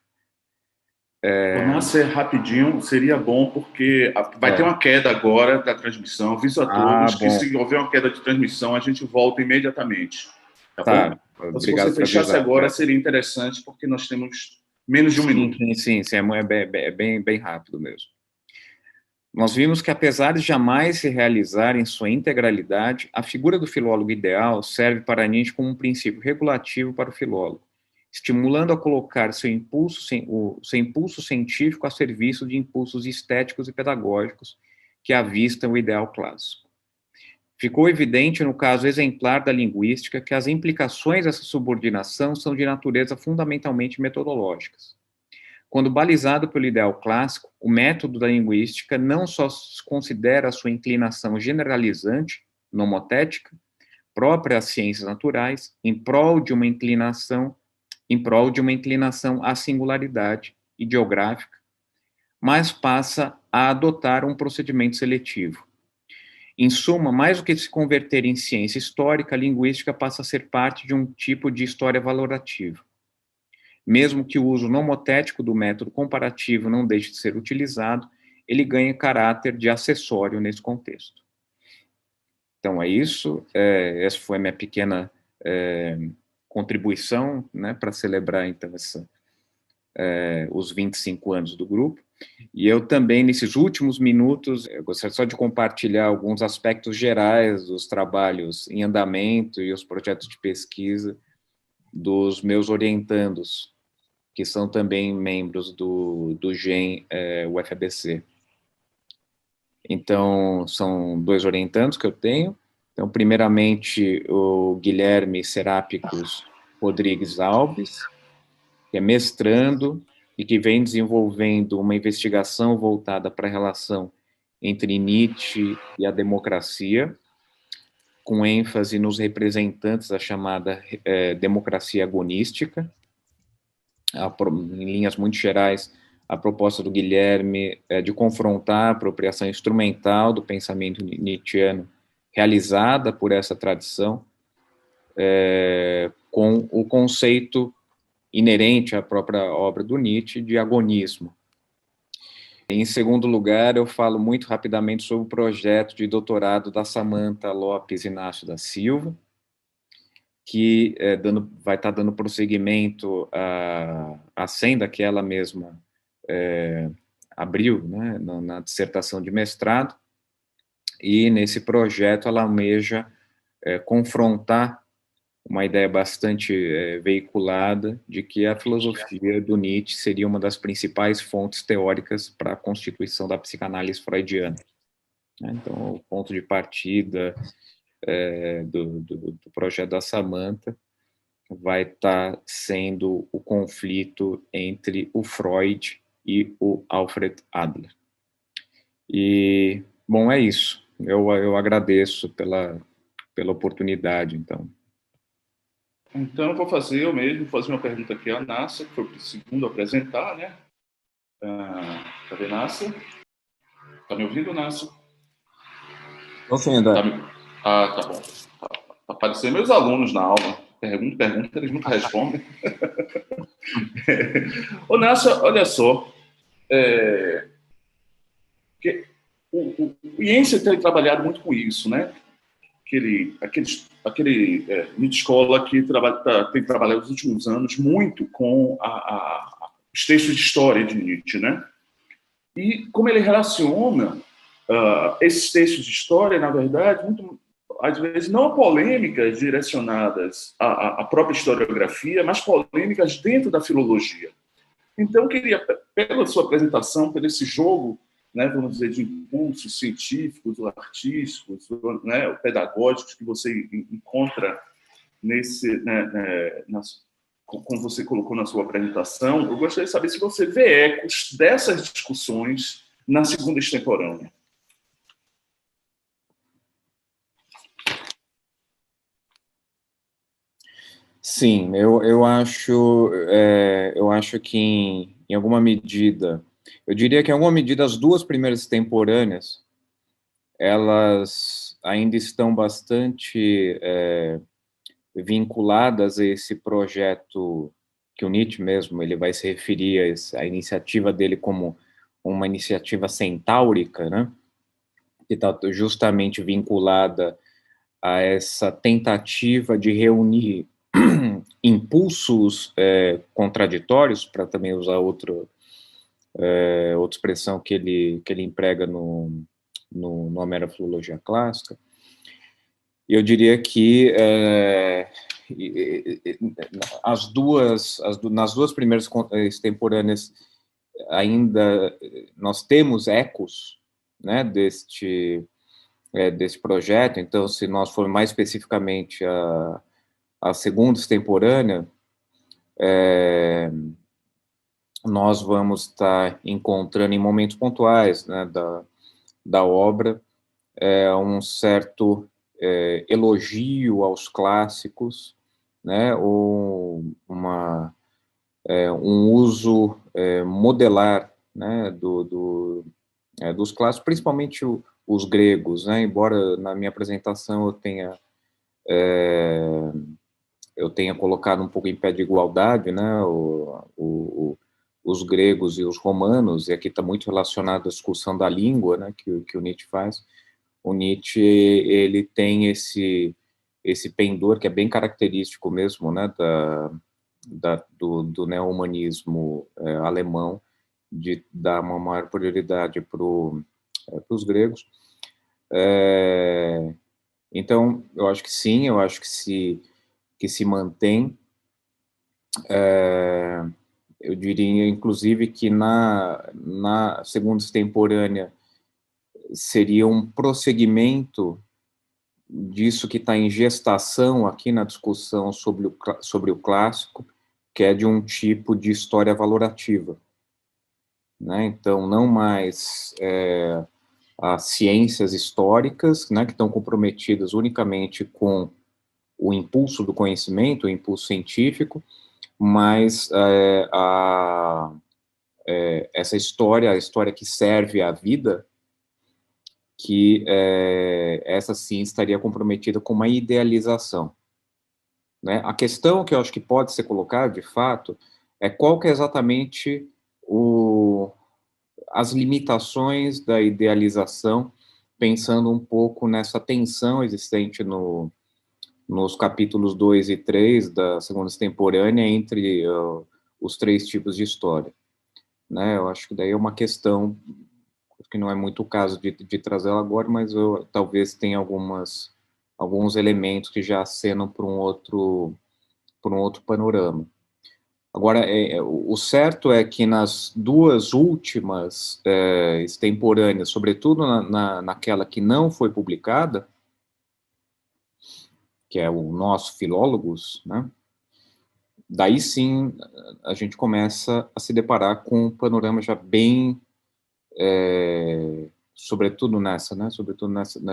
Vamos ser rapidinho, seria bom, porque vai ter uma queda agora da transmissão. Aviso a todos que se houver uma queda de transmissão, a gente volta imediatamente. Tá bom? Então, se você fechasse agora, seria interessante, porque nós temos menos de um minuto. Sim, é bem rápido mesmo. Nós vimos que, apesar de jamais se realizar em sua integralidade, a figura do filólogo ideal serve para Nietzsche como um princípio regulativo para o filólogo, estimulando a colocar seu impulso científico a serviço de impulsos estéticos e pedagógicos que avistam o ideal clássico. Ficou evidente, no caso exemplar da linguística, que as implicações dessa subordinação são de natureza fundamentalmente metodológicas. Quando balizado pelo ideal clássico, o método da linguística não só considera a sua inclinação generalizante, nomotética, própria às ciências naturais, em prol de uma inclinação à singularidade ideográfica, mas passa a adotar um procedimento seletivo. Em suma, mais do que se converter em ciência histórica, a linguística passa a ser parte de um tipo de história valorativa. Mesmo que o uso nomotético do método comparativo não deixe de ser utilizado, ele ganha caráter de acessório nesse contexto. Então, é isso. Essa foi a minha pequena contribuição, né, para celebrar, então, os 25 anos do grupo. E eu também, nesses últimos minutos, eu gostaria só de compartilhar alguns aspectos gerais dos trabalhos em andamento e os projetos de pesquisa dos meus orientandos, que são também membros do GEM UFABC. Então, são 2 orientandos que eu tenho. Então, primeiramente, o Guilherme Serápicos Rodrigues Alves, que é mestrando e que vem desenvolvendo uma investigação voltada para a relação entre Nietzsche e a democracia, com ênfase nos representantes da chamada democracia agonística. Em linhas muito gerais, a proposta do Guilherme é de confrontar a apropriação instrumental do pensamento nietzschiano realizada por essa tradição com o conceito inerente à própria obra do Nietzsche de agonismo. Em segundo lugar, eu falo muito rapidamente sobre o projeto de doutorado da Samantha Lopes Inácio da Silva, que vai estar dando prosseguimento à senda que ela mesma abriu, né, na dissertação de mestrado, e nesse projeto ela almeja confrontar uma ideia bastante veiculada de que a filosofia do Nietzsche seria uma das principais fontes teóricas para a constituição da psicanálise freudiana. Então, o ponto de partida do projeto da Samantha vai estar sendo o conflito entre o Freud e o Alfred Adler. E, bom, é isso. Eu agradeço pela oportunidade, então. Então, eu vou fazer eu mesmo, fazer uma pergunta aqui à Nassa, que foi o segundo a apresentar, né? Cadê Nassa? Tá me ouvindo, Nassa? Estou sim, André. Tá bom. Apareceram meus alunos na aula. Pergunta, eles nunca respondem. Ô, Nassa, olha só. O Jensen tem trabalhado muito com isso, né? Aquele Nietzsche Escola que tem trabalhado nos últimos anos muito com os textos de história de Nietzsche, né? E como ele relaciona esses textos de história, na verdade, às vezes não a polêmicas direcionadas à própria historiografia, mas polêmicas dentro da filologia. Então, eu queria, pela sua apresentação, por esse jogo, né, vamos dizer, de impulsos científicos, ou artísticos, né, ou pedagógicos que você encontra como você colocou na sua apresentação, eu gostaria de saber se você vê ecos dessas discussões na segunda extemporânea. Sim, eu acho que em alguma medida, eu diria que em alguma medida as 2 primeiras extemporâneas, elas ainda estão bastante vinculadas a esse projeto que o Nietzsche mesmo, ele vai se referir a iniciativa dele como uma iniciativa centáurica, né, que está justamente vinculada a essa tentativa de reunir impulsos contraditórios, para também usar outra expressão que ele emprega no Homero Filologia Clássica. Eu diria que nas 2 primeiras extemporâneas ainda nós temos ecos, né, desse projeto. Então, se nós formos mais especificamente a segunda extemporânea, nós vamos estar encontrando em momentos pontuais, né, da obra um certo elogio aos clássicos, né, ou um uso modelar, né, dos clássicos, principalmente os gregos, né, embora na minha apresentação eu tenha colocado um pouco em pé de igualdade, né, os gregos e os romanos, e aqui está muito relacionado à discussão da língua, né, que o Nietzsche faz. O Nietzsche, ele tem esse pendor que é bem característico mesmo, né, do neo-humanismo alemão, de dar uma maior prioridade para os gregos. Então, eu acho que sim, eu acho que se mantém eu diria, inclusive, que na segunda extemporânea seria um prosseguimento disso que está em gestação aqui na discussão sobre o clássico, que é de um tipo de história valorativa, né? Então, não mais as ciências históricas, né, que estão comprometidas unicamente com o impulso do conhecimento, o impulso científico, mas essa história, a história que serve à vida, que essa sim estaria comprometida com uma idealização, né? A questão que eu acho que pode ser colocada, de fato, é qual que é exatamente as limitações da idealização, pensando um pouco nessa tensão existente nos capítulos 2 e 3 da segunda extemporânea entre os três tipos de história, né? Eu acho que daí é uma questão que não é muito o caso de trazê-la agora, mas talvez tenha alguns elementos que já acenam para um outro panorama. Agora, o certo é que nas duas últimas extemporâneas, sobretudo naquela que não foi publicada, que é o nosso Filólogos, né? Daí sim a gente começa a se deparar com um panorama já bem, sobretudo nessa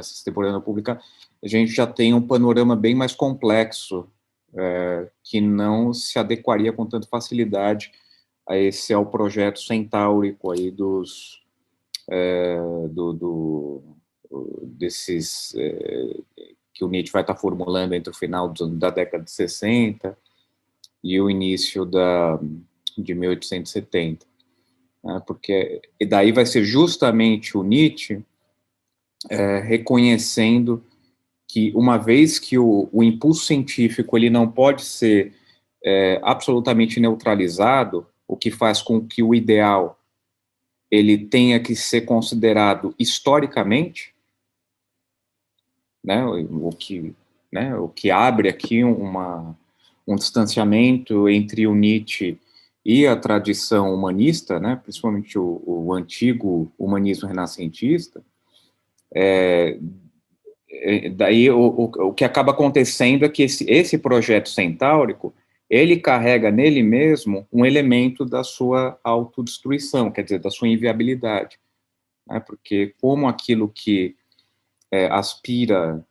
extemporânea pública, a gente já tem um panorama bem mais complexo, que não se adequaria com tanta facilidade a esse ao projeto centaurico aí desses que o Nietzsche vai estar formulando entre o final da década de 60 e o início de 1870, né? Porque e daí vai ser justamente o Nietzsche reconhecendo que, uma vez que o impulso científico ele não pode ser absolutamente neutralizado, o que faz com que o ideal ele tenha que ser considerado historicamente, né, o que abre aqui um distanciamento entre o Nietzsche e a tradição humanista, né, principalmente o antigo humanismo renascentista. Daí o que acaba acontecendo é que esse projeto centaurico, ele carrega nele mesmo um elemento da sua autodestruição, quer dizer, da sua inviabilidade, né? Porque como aquilo que aspira,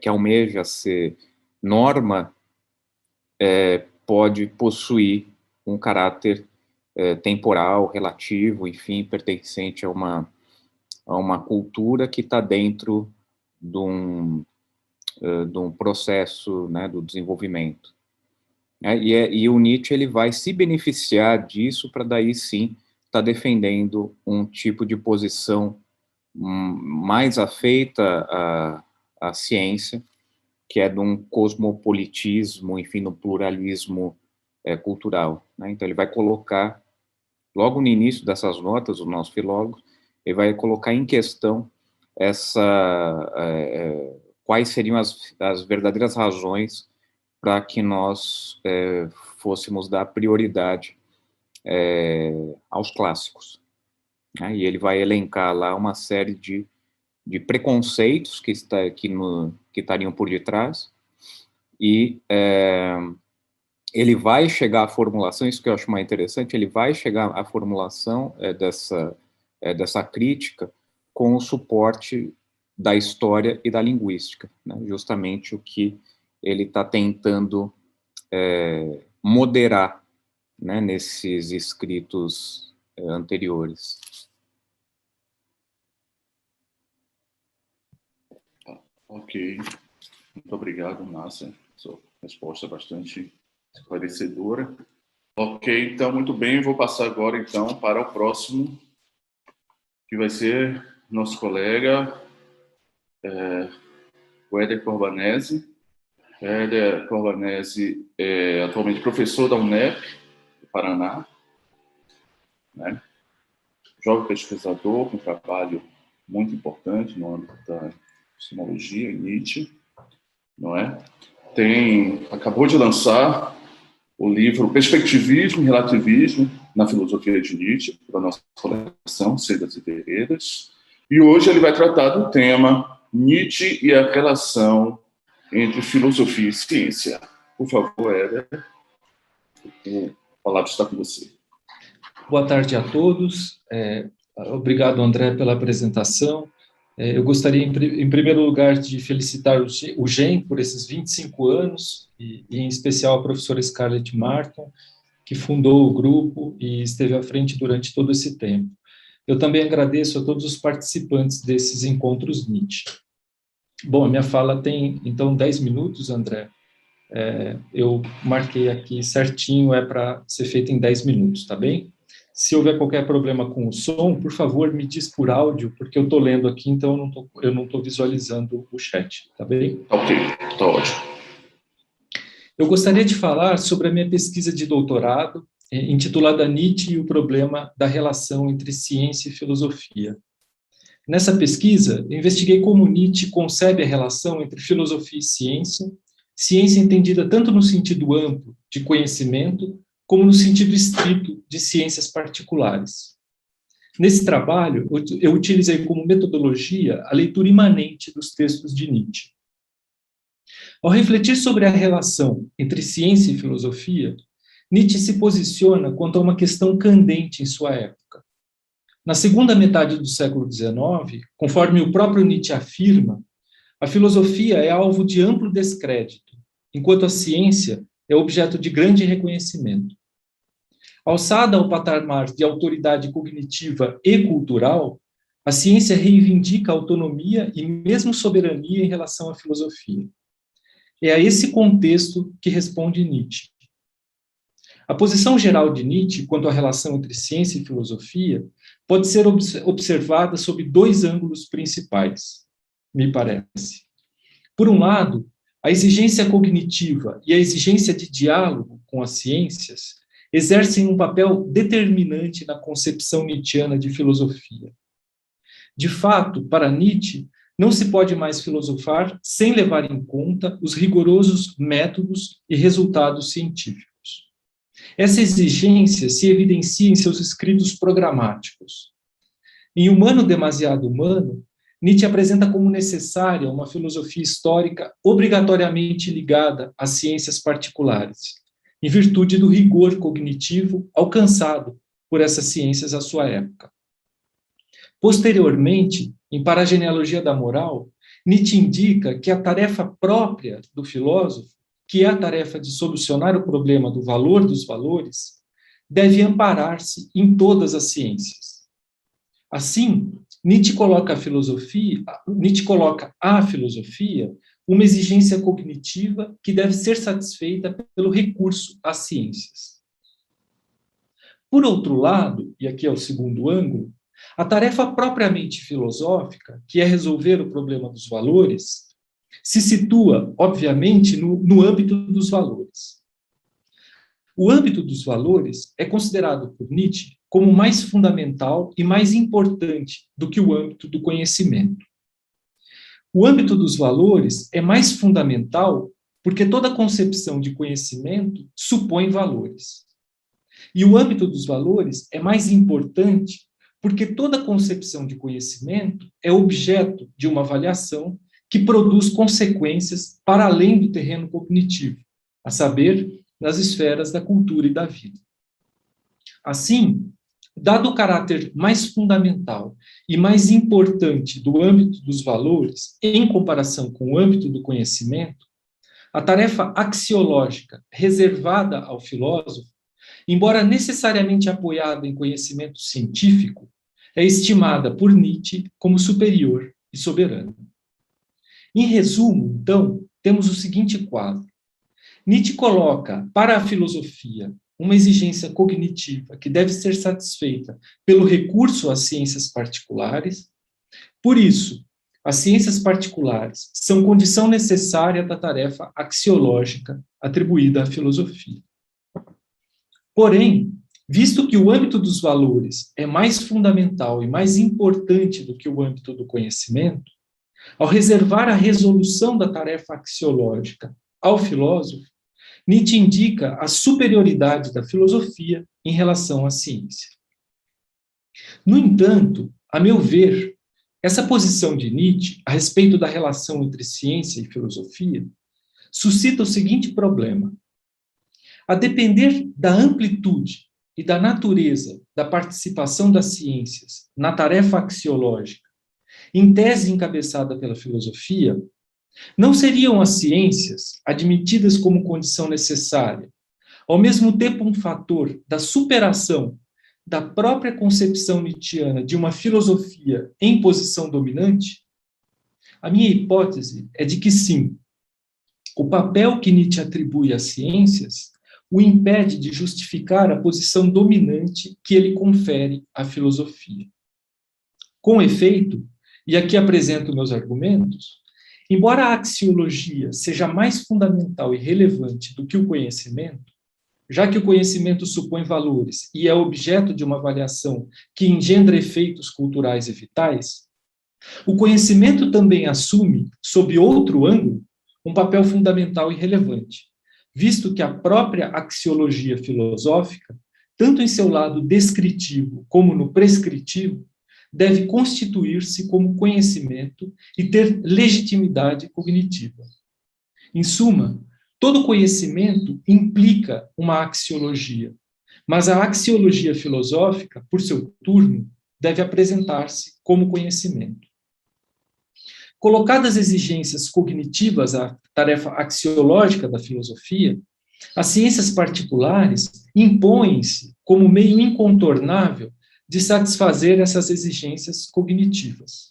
que almeja ser norma, pode possuir um caráter temporal, relativo, enfim, pertencente a uma cultura que está dentro de um processo, né, do desenvolvimento. E o Nietzsche ele vai se beneficiar disso para daí sim estar defendendo um tipo de posição mais afeita à ciência, que é de um cosmopolitismo, enfim, no pluralismo cultural, né? Então ele vai colocar, logo no início dessas notas, o nosso filólogo, ele vai colocar em questão quais seriam as verdadeiras razões para que nós fôssemos dar prioridade aos clássicos, né? E ele vai elencar lá uma série de preconceitos que estariam por detrás, e ele vai chegar à formulação, isso que eu acho mais interessante, ele vai chegar à formulação dessa crítica com o suporte da história e da linguística, né? Justamente o que ele está tentando moderar, né, nesses escritos anteriores. Ok, muito obrigado, Márcia. Sua resposta é bastante esclarecedora. Ok, então, muito bem, vou passar agora, então, para o próximo, que vai ser nosso colega, o Éder Corbanesi. Éder Corbanesi é atualmente professor da UNEP, do Paraná, né? Jovem pesquisador com trabalho muito importante no âmbito da epistemologia, Nietzsche, não é? Acabou de lançar o livro Perspectivismo e Relativismo na Filosofia de Nietzsche, para a nossa coleção, Sedas e Veredas. E hoje ele vai tratar do tema Nietzsche e a relação entre filosofia e ciência. Por favor, Éder, a palavra está com você. Boa tarde a todos. Obrigado, André, pela apresentação. Eu gostaria, em primeiro lugar, de felicitar o GEM por esses 25 anos, e em especial a professora Scarlett Martin, que fundou o grupo e esteve à frente durante todo esse tempo. Eu também agradeço a todos os participantes desses encontros Nietzsche. Bom, a minha fala tem, então, 10 minutos, André. Eu marquei aqui certinho, para ser feito em 10 minutos, tá bem? Se houver qualquer problema com o som, por favor, me diz por áudio, porque eu estou lendo aqui, então eu não estou visualizando o chat, tá bem? Ok, está ótimo. Eu gostaria de falar sobre a minha pesquisa de doutorado, intitulada Nietzsche e o problema da relação entre ciência e filosofia. Nessa pesquisa, eu investiguei como Nietzsche concebe a relação entre filosofia e ciência, ciência entendida tanto no sentido amplo de conhecimento, como no sentido estrito de ciências particulares. Nesse trabalho, eu utilizei como metodologia a leitura imanente dos textos de Nietzsche. Ao refletir sobre a relação entre ciência e filosofia, Nietzsche se posiciona quanto a uma questão candente em sua época. Na segunda metade do século XIX, conforme o próprio Nietzsche afirma, a filosofia é alvo de amplo descrédito, enquanto a ciência é objeto de grande reconhecimento. Alçada ao patamar de autoridade cognitiva e cultural, a ciência reivindica autonomia e mesmo soberania em relação à filosofia. É a esse contexto que responde Nietzsche. A posição geral de Nietzsche quanto à relação entre ciência e filosofia pode ser observada sob dois ângulos principais, me parece. Por um lado, a exigência cognitiva e a exigência de diálogo com as ciências exercem um papel determinante na concepção nietzschiana de filosofia. De fato, para Nietzsche, não se pode mais filosofar sem levar em conta os rigorosos métodos e resultados científicos. Essa exigência se evidencia em seus escritos programáticos. Em Humano Demasiado Humano, Nietzsche apresenta como necessária uma filosofia histórica obrigatoriamente ligada às ciências particulares, em virtude do rigor cognitivo alcançado por essas ciências à sua época. Posteriormente, em Para a Genealogia da Moral, Nietzsche indica que a tarefa própria do filósofo, que é a tarefa de solucionar o problema do valor dos valores, deve amparar-se em todas as ciências. Assim, Nietzsche coloca à filosofia uma exigência cognitiva que deve ser satisfeita pelo recurso às ciências. Por outro lado, e aqui é o segundo ângulo, a tarefa propriamente filosófica, que é resolver o problema dos valores, se situa, obviamente, no âmbito dos valores. O âmbito dos valores é considerado por Nietzsche como mais fundamental e mais importante do que o âmbito do conhecimento. O âmbito dos valores é mais fundamental porque toda concepção de conhecimento supõe valores. E o âmbito dos valores é mais importante porque toda concepção de conhecimento é objeto de uma avaliação que produz consequências para além do terreno cognitivo, a saber, nas esferas da cultura e da vida. Assim, dado o caráter mais fundamental e mais importante do âmbito dos valores em comparação com o âmbito do conhecimento, a tarefa axiológica reservada ao filósofo, embora necessariamente apoiada em conhecimento científico, é estimada por Nietzsche como superior e soberana. Em resumo, então, temos o seguinte quadro. Nietzsche coloca para a filosofia uma exigência cognitiva que deve ser satisfeita pelo recurso às ciências particulares. Por isso, as ciências particulares são condição necessária da tarefa axiológica atribuída à filosofia. Porém, visto que o âmbito dos valores é mais fundamental e mais importante do que o âmbito do conhecimento, ao reservar a resolução da tarefa axiológica ao filósofo, Nietzsche indica a superioridade da filosofia em relação à ciência. No entanto, a meu ver, essa posição de Nietzsche a respeito da relação entre ciência e filosofia suscita o seguinte problema. A depender da amplitude e da natureza da participação das ciências na tarefa axiológica, em tese encabeçada pela filosofia, não seriam as ciências, admitidas como condição necessária, ao mesmo tempo um fator da superação da própria concepção nietzschiana de uma filosofia em posição dominante? A minha hipótese é de que sim. O papel que Nietzsche atribui às ciências o impede de justificar a posição dominante que ele confere à filosofia. Com efeito, e aqui apresento meus argumentos, embora a axiologia seja mais fundamental e relevante do que o conhecimento, já que o conhecimento supõe valores e é objeto de uma avaliação que engendra efeitos culturais e vitais, o conhecimento também assume, sob outro ângulo, um papel fundamental e relevante, visto que a própria axiologia filosófica, tanto em seu lado descritivo como no prescritivo, deve constituir-se como conhecimento e ter legitimidade cognitiva. Em suma, todo conhecimento implica uma axiologia, mas a axiologia filosófica, por seu turno, deve apresentar-se como conhecimento. Colocadas exigências cognitivas à tarefa axiológica da filosofia, as ciências particulares impõem-se como meio incontornável de satisfazer essas exigências cognitivas.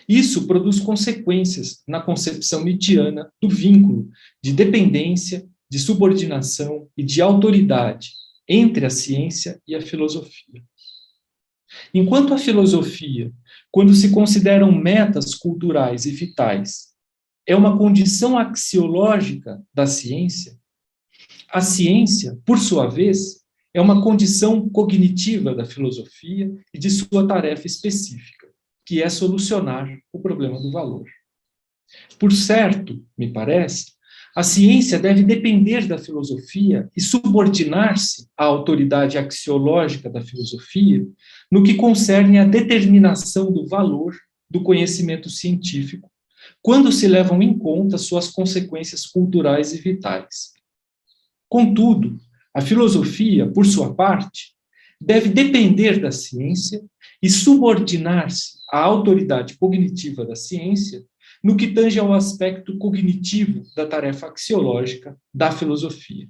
Isso produz consequências na concepção nietzschiana do vínculo de dependência, de subordinação e de autoridade entre a ciência e a filosofia. Enquanto a filosofia, quando se consideram metas culturais e vitais, é uma condição axiológica da ciência, a ciência, por sua vez, é uma condição cognitiva da filosofia e de sua tarefa específica, que é solucionar o problema do valor. Por certo, me parece, a ciência deve depender da filosofia e subordinar-se à autoridade axiológica da filosofia no que concerne à determinação do valor do conhecimento científico, quando se levam em conta suas consequências culturais e vitais. Contudo, a filosofia, por sua parte, deve depender da ciência e subordinar-se à autoridade cognitiva da ciência no que tange ao aspecto cognitivo da tarefa axiológica da filosofia.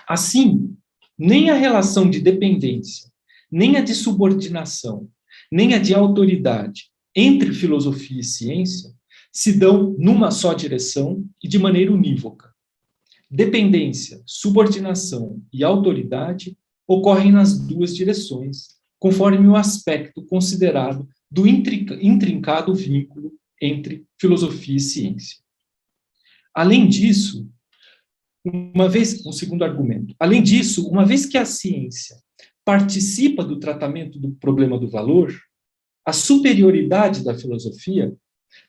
Assim, nem a relação de dependência, nem a de subordinação, nem a de autoridade entre filosofia e ciência se dão numa só direção e de maneira unívoca. Dependência, subordinação e autoridade ocorrem nas duas direções, conforme o aspecto considerado do intrincado vínculo entre filosofia e ciência. Além disso, um segundo argumento. Além disso, uma vez que a ciência participa do tratamento do problema do valor, a superioridade da filosofia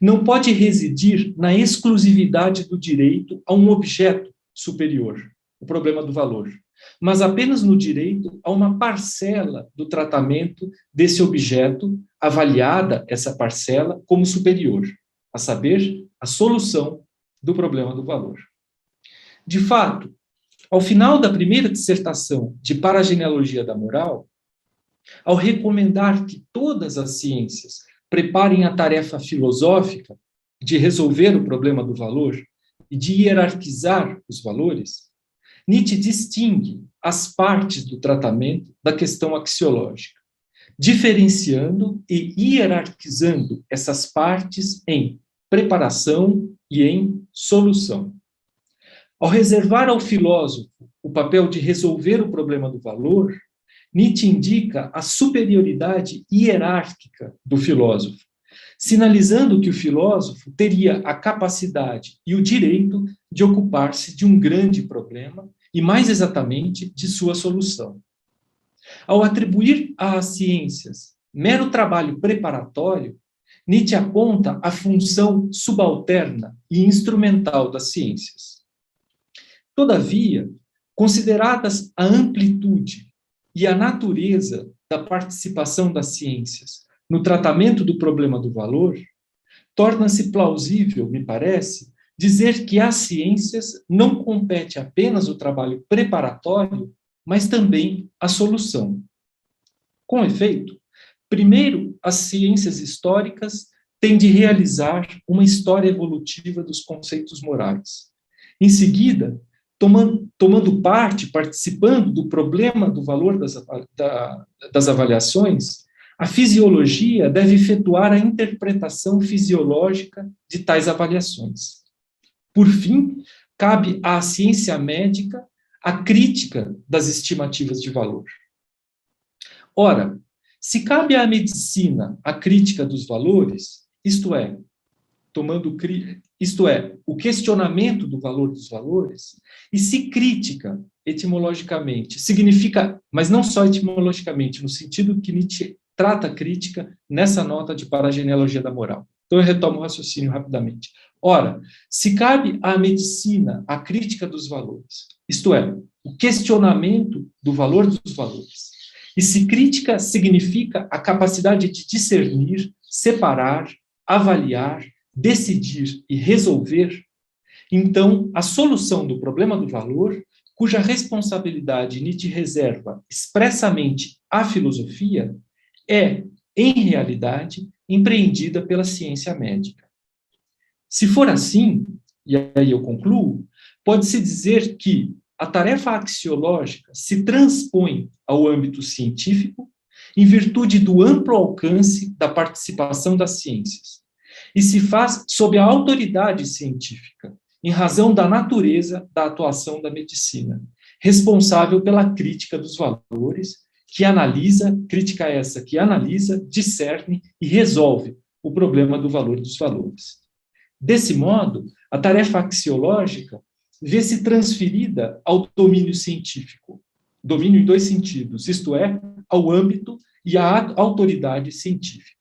não pode residir na exclusividade do direito a um objeto superior, o problema do valor, mas apenas no direito a uma parcela do tratamento desse objeto, avaliada essa parcela como superior, a saber, a solução do problema do valor. De fato, ao final da primeira dissertação de Paragenealogia da Moral, ao recomendar que todas as ciências preparem a tarefa filosófica de resolver o problema do valor e de hierarquizar os valores, Nietzsche distingue as partes do tratamento da questão axiológica, diferenciando e hierarquizando essas partes em preparação e em solução. Ao reservar ao filósofo o papel de resolver o problema do valor, Nietzsche indica a superioridade hierárquica do filósofo, sinalizando que o filósofo teria a capacidade e o direito de ocupar-se de um grande problema e, mais exatamente, de sua solução. Ao atribuir às ciências mero trabalho preparatório, Nietzsche aponta a função subalterna e instrumental das ciências. Todavia, consideradas a amplitude e a natureza da participação das ciências no tratamento do problema do valor, torna-se plausível, me parece, dizer que às ciências não compete apenas o trabalho preparatório, mas também a solução. Com efeito, primeiro, as ciências históricas têm de realizar uma história evolutiva dos conceitos morais. Em seguida, tomando parte, participando do problema do valor das avaliações, a fisiologia deve efetuar a interpretação fisiológica de tais avaliações. Por fim, cabe à ciência médica a crítica das estimativas de valor. Ora, se cabe à medicina a crítica dos valores, isto é, o questionamento do valor dos valores, e se crítica, etimologicamente, significa, mas não só etimologicamente, no sentido que Nietzsche trata a crítica nessa nota de Para a Genealogia da Moral. Então, eu retomo o raciocínio rapidamente. Ora, se cabe à medicina a crítica dos valores, isto é, o questionamento do valor dos valores, e se crítica significa a capacidade de discernir, separar, avaliar, decidir e resolver, então a solução do problema do valor, cuja responsabilidade Nietzsche reserva expressamente à filosofia, é, em realidade, empreendida pela ciência médica. Se for assim, e aí eu concluo, pode-se dizer que a tarefa axiológica se transpõe ao âmbito científico em virtude do amplo alcance da participação das ciências, e se faz sob a autoridade científica, em razão da natureza da atuação da medicina, responsável pela crítica dos valores, crítica essa que analisa, discerne e resolve o problema do valor dos valores. Desse modo, a tarefa axiológica vê-se transferida ao domínio científico, domínio em dois sentidos, isto é, ao âmbito e à autoridade científica.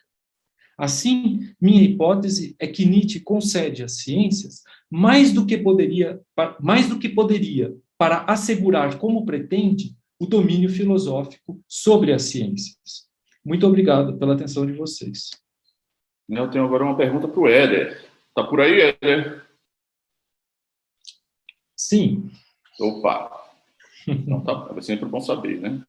Assim, minha hipótese é que Nietzsche concede às ciências mais do que poderia para assegurar, como pretende, o domínio filosófico sobre as ciências. Muito obrigado pela atenção de vocês. Eu tenho agora uma pergunta para o Éder. Está por aí, Éder? Sim. Opa! Então tá, é sempre bom saber, né?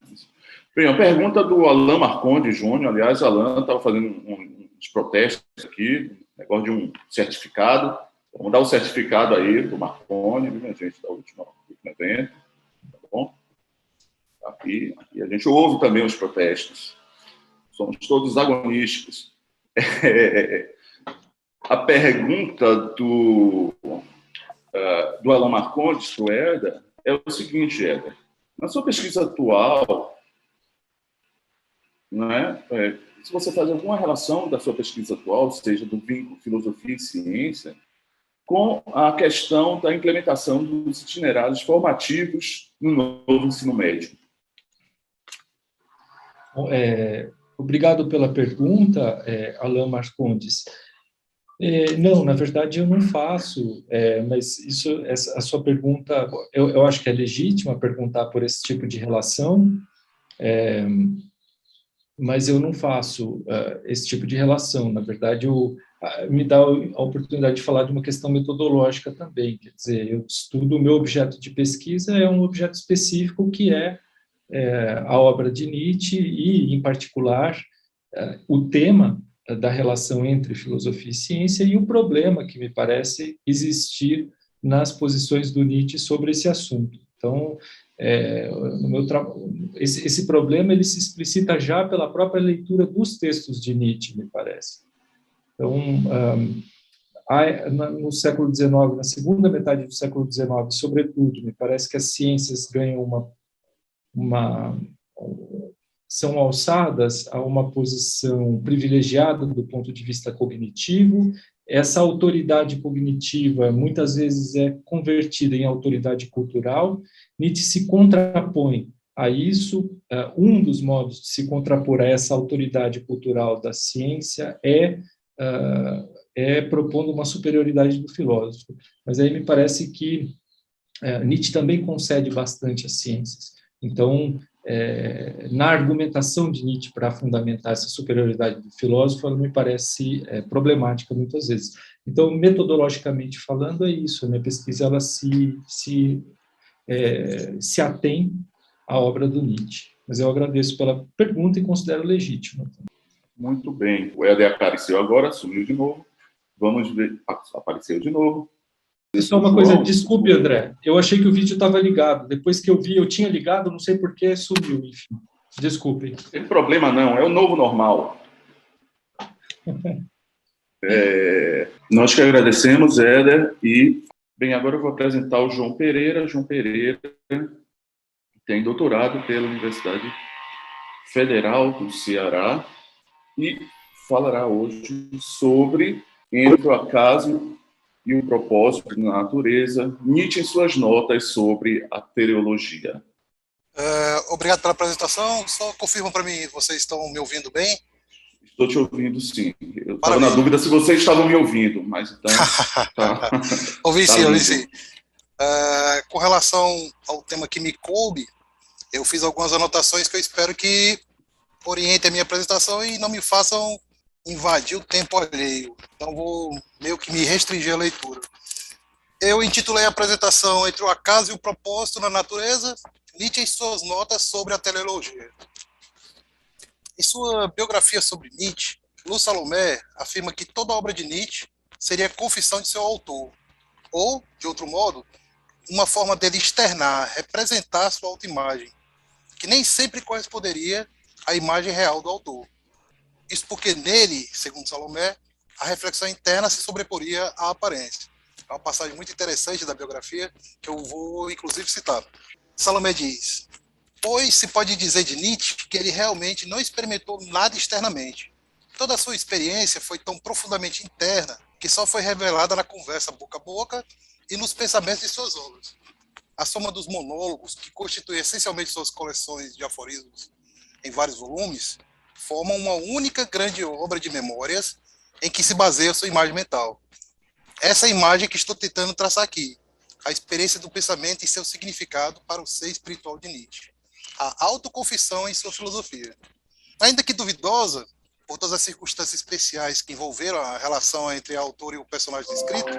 Bem, a pergunta do Alain Marconde Júnior, aliás, Alain estava fazendo uns protestos aqui, negócio de um certificado. Vamos dar o certificado aí do Marconde, minha gente, da última evento, tá bom? Aqui a gente ouve também os protestos. Somos todos agonísticos. A pergunta do Alain Marcondes para o Éder é o seguinte, Éder. Na sua pesquisa atual, né, se você faz alguma relação da sua pesquisa atual, seja do vínculo filosofia e ciência, com a questão da implementação dos itinerários formativos no novo ensino médio. Obrigado pela pergunta, Alain Marcondes. Não, na verdade eu não faço, mas a sua pergunta, eu acho que é legítima perguntar por esse tipo de relação, mas eu não faço esse tipo de relação. Na verdade, me dá a oportunidade de falar de uma questão metodológica também, quer dizer, eu estudo, o meu objeto de pesquisa é um objeto específico que é a obra de Nietzsche e, em particular, o tema da relação entre filosofia e ciência e o problema que me parece existir nas posições do Nietzsche sobre esse assunto. Então, no meu esse problema ele se explicita já pela própria leitura dos textos de Nietzsche, me parece. Então, no século XIX, na segunda metade do século XIX, sobretudo, me parece que as ciências ganham são alçadas a uma posição privilegiada do ponto de vista cognitivo. Essa autoridade cognitiva muitas vezes é convertida em autoridade cultural. Nietzsche se contrapõe a isso. Um dos modos de se contrapor a essa autoridade cultural da ciência é propondo uma superioridade do filósofo. Mas aí me parece que Nietzsche também concede bastante às ciências. Então, na argumentação de Nietzsche para fundamentar essa superioridade do filósofo, ela me parece problemática muitas vezes. Então, metodologicamente falando, é isso. A minha pesquisa ela se atém à obra do Nietzsche. Mas eu agradeço pela pergunta e considero legítima. Muito bem. O Éder apareceu agora, sumiu de novo. Vamos ver. Apareceu de novo. Só uma coisa, desculpe, André. Eu achei que o vídeo estava ligado. Depois que eu vi, eu tinha ligado, não sei por que sumiu, enfim. Desculpe. Não tem problema não, é o novo normal. Nós que agradecemos, Éder, e, bem, agora eu vou apresentar o João Pereira. João Pereira tem doutorado pela Universidade Federal do Ceará e falará hoje sobre Entre o Acaso e o Propósito na Natureza, Nietzsche em suas notas sobre a teleologia. Obrigado pela apresentação. Só confirma para mim, vocês estão me ouvindo bem? Estou te ouvindo, sim. Eu estava na dúvida se vocês estavam me ouvindo, mas então... Tá. Ouvi sim, ouvi sim. Com relação ao tema que me coube, eu fiz algumas anotações que eu espero que orientem a minha apresentação e não me façam invadir o tempo alheio. Então vou meio que me restringir a leitura. Eu intitulei a apresentação Entre o Acaso e o Propósito na Natureza, Nietzsche em suas notas sobre a teleologia. Em sua biografia sobre Nietzsche, Lu Salomé afirma que toda obra de Nietzsche seria a confissão de seu autor, ou, de outro modo, uma forma dele externar, representar sua autoimagem, que nem sempre corresponderia à imagem real do autor. Isso porque nele, segundo Salomé, a reflexão interna se sobreporia à aparência. É uma passagem muito interessante da biografia, que eu vou, inclusive, citar. Salomé diz: pois se pode dizer de Nietzsche que ele realmente não experimentou nada externamente. Toda a sua experiência foi tão profundamente interna que só foi revelada na conversa boca a boca e nos pensamentos de suas obras. A soma dos monólogos, que constitui essencialmente suas coleções de aforismos em vários volumes, formam uma única grande obra de memórias em que se baseia a sua imagem mental. Essa é a imagem que estou tentando traçar aqui, a experiência do pensamento e seu significado para o ser espiritual de Nietzsche, a autoconfissão em sua filosofia. Ainda que duvidosa, por todas as circunstâncias especiais que envolveram a relação entre o autor e o personagem descrito,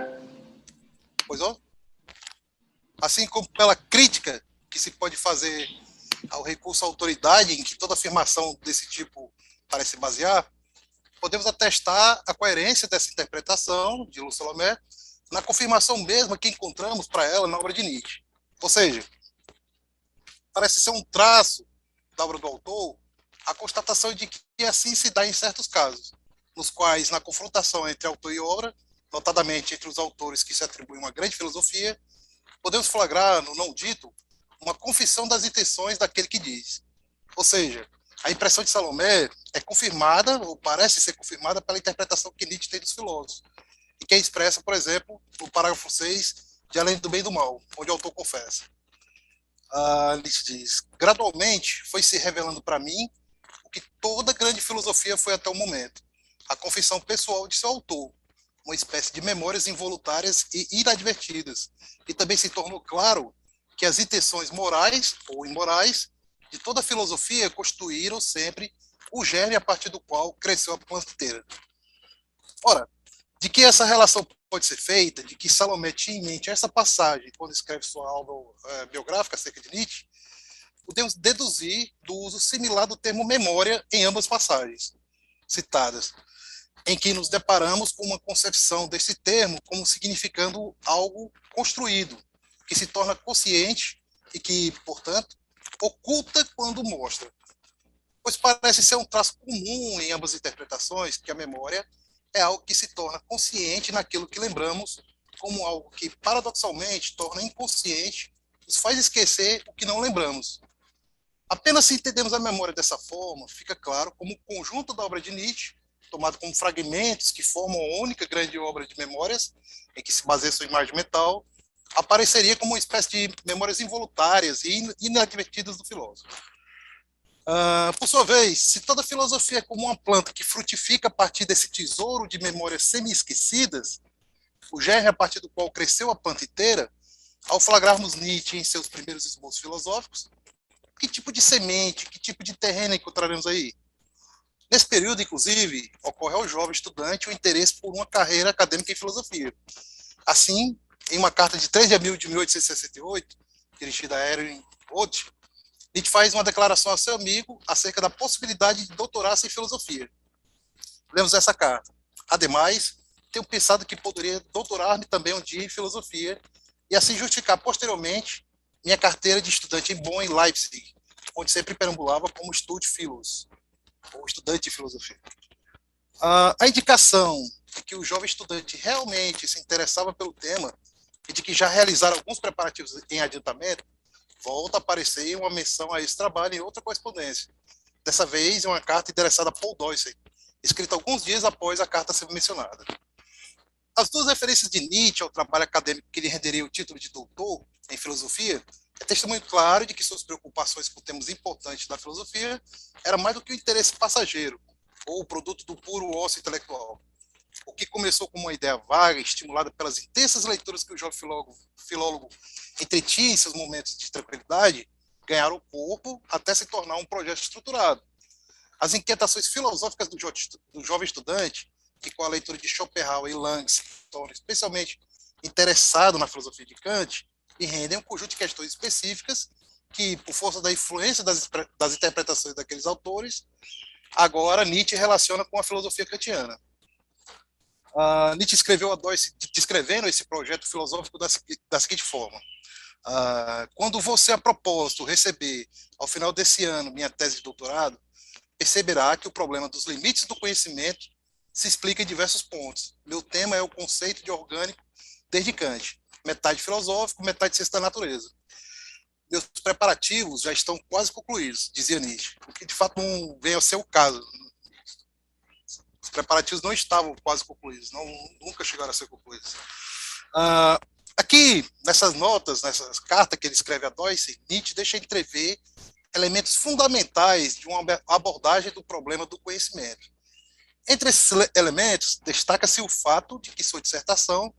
assim como pela crítica que se pode fazer ao recurso à autoridade em que toda afirmação desse tipo parece basear, podemos atestar a coerência dessa interpretação de Lu Salomé na confirmação mesma que encontramos para ela na obra de Nietzsche. Ou seja, parece ser um traço da obra do autor a constatação de que assim se dá em certos casos, nos quais, na confrontação entre autor e obra, notadamente entre os autores que se atribuem uma grande filosofia, podemos flagrar, no não dito, uma confissão das intenções daquele que diz. Ou seja, a impressão de Salomé é confirmada, ou parece ser confirmada, pela interpretação que Nietzsche tem dos filósofos, e que é expressa, por exemplo, no parágrafo 6 de Além do Bem e do Mal, onde o autor confessa. Nietzsche diz: gradualmente foi se revelando para mim o que toda grande filosofia foi até o momento, a confissão pessoal de seu autor, uma espécie de memórias involuntárias e inadvertidas, e também se tornou claro que as intenções morais ou imorais de toda a filosofia constituíram sempre o germe a partir do qual cresceu a planta inteira. Ora, de que essa relação pode ser feita, de que Salomé tinha em mente essa passagem quando escreve sua obra biográfica acerca de Nietzsche, podemos deduzir do uso similar do termo memória em ambas passagens citadas, em que nos deparamos com uma concepção desse termo como significando algo construído, que se torna consciente e que, portanto, oculta quando mostra. Pois parece ser um traço comum em ambas interpretações que a memória é algo que se torna consciente naquilo que lembramos, como algo que, paradoxalmente, torna inconsciente, nos faz esquecer o que não lembramos. Apenas se entendemos a memória dessa forma, fica claro como o conjunto da obra de Nietzsche, tomado como fragmentos que formam a única grande obra de memórias, em que se baseia sua imagem mental, apareceria como uma espécie de memórias involuntárias e inadvertidas do filósofo. Por sua vez, se toda filosofia é como uma planta que frutifica a partir desse tesouro de memórias semi-esquecidas, o germe a partir do qual cresceu a planta inteira, Ao flagrarmos Nietzsche em seus primeiros esboços filosóficos, que tipo de semente, que tipo de terreno encontraremos aí? Nesse período, inclusive, ocorre ao jovem estudante o interesse por uma carreira acadêmica em filosofia. Assim, em uma carta de 3 de abril de 1868, dirigida a Erwin Roth, Nietzsche faz uma declaração a seu amigo acerca da possibilidade de doutorar-se em filosofia. Lemos essa carta. Ademais, tenho pensado que poderia doutorar-me também um dia em filosofia e assim justificar posteriormente minha carteira de estudante em Bonn, em Leipzig, onde sempre perambulava como Studiephilus, ou estudante de filosofia. A indicação de que o jovem estudante realmente se interessava pelo tema e de que já realizara alguns preparativos em adiantamento, volta a aparecer uma menção a esse trabalho em outra correspondência. Dessa vez, em uma carta endereçada a Paul Deussen, escrita alguns dias após a carta ser mencionada. As duas referências de Nietzsche ao trabalho acadêmico que lhe renderia o título de doutor em filosofia é testemunho claro de que suas preocupações com temas importantes da filosofia era mais do que o interesse passageiro, ou o produto do puro ócio intelectual. O que começou como uma ideia vaga, estimulada pelas intensas leituras que o jovem filólogo entretinha em seus momentos de tranquilidade, ganharam o corpo até se tornar um projeto estruturado. As inquietações filosóficas do jovem estudante, que com a leitura de Schopenhauer e Lang se torna especialmente interessado na filosofia de Kant, e rendem um conjunto de questões específicas que, por força da influência das interpretações daqueles autores, agora Nietzsche relaciona com a filosofia kantiana. Nietzsche escreveu a Deussen descrevendo esse projeto filosófico da seguinte forma: quando você, a propósito, receber, ao final desse ano, minha tese de doutorado, perceberá que o problema dos limites do conhecimento se explica em diversos pontos. Meu tema é o conceito de orgânico desde Kant, metade filosófico, metade ciência da natureza. Meus preparativos já estão quase concluídos, dizia Nietzsche, o que de fato não vem a ser o caso. Os preparativos não estavam quase concluídos, nunca chegaram a ser concluídos. Aqui, nessas notas, nessas cartas que ele escreve a Deussen, Nietzsche deixa entrever elementos fundamentais de uma abordagem do problema do conhecimento. Entre esses elementos, destaca-se o fato de que sua dissertação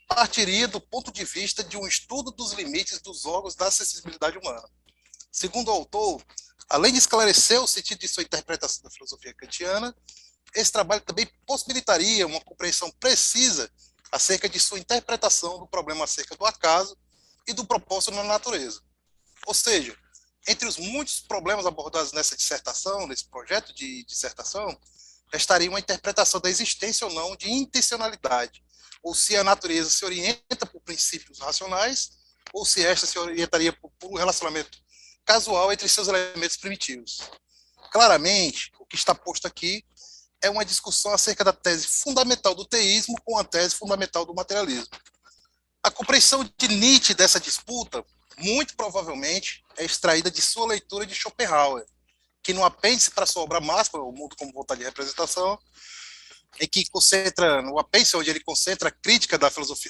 partiria do ponto de vista de um estudo dos limites dos órgãos da sensibilidade humana. Segundo o autor, além de esclarecer o sentido de sua interpretação da filosofia kantiana, esse trabalho também possibilitaria uma compreensão precisa acerca de sua interpretação do problema acerca do acaso e do propósito na natureza. Ou seja, entre os muitos problemas abordados nessa dissertação, nesse projeto de dissertação, restaria uma interpretação da existência ou não de intencionalidade, ou se a natureza se orienta por princípios racionais, ou se esta se orientaria por um relacionamento casual entre seus elementos primitivos. Claramente, o que está posto aqui é uma discussão acerca da tese fundamental do teísmo com a tese fundamental do materialismo. A compreensão de Nietzsche dessa disputa, muito provavelmente, é extraída de sua leitura de Schopenhauer, que no apêndice para sua obra máxima, O Mundo como Vontade de Representação, em que concentra, no apêndice onde ele concentra a crítica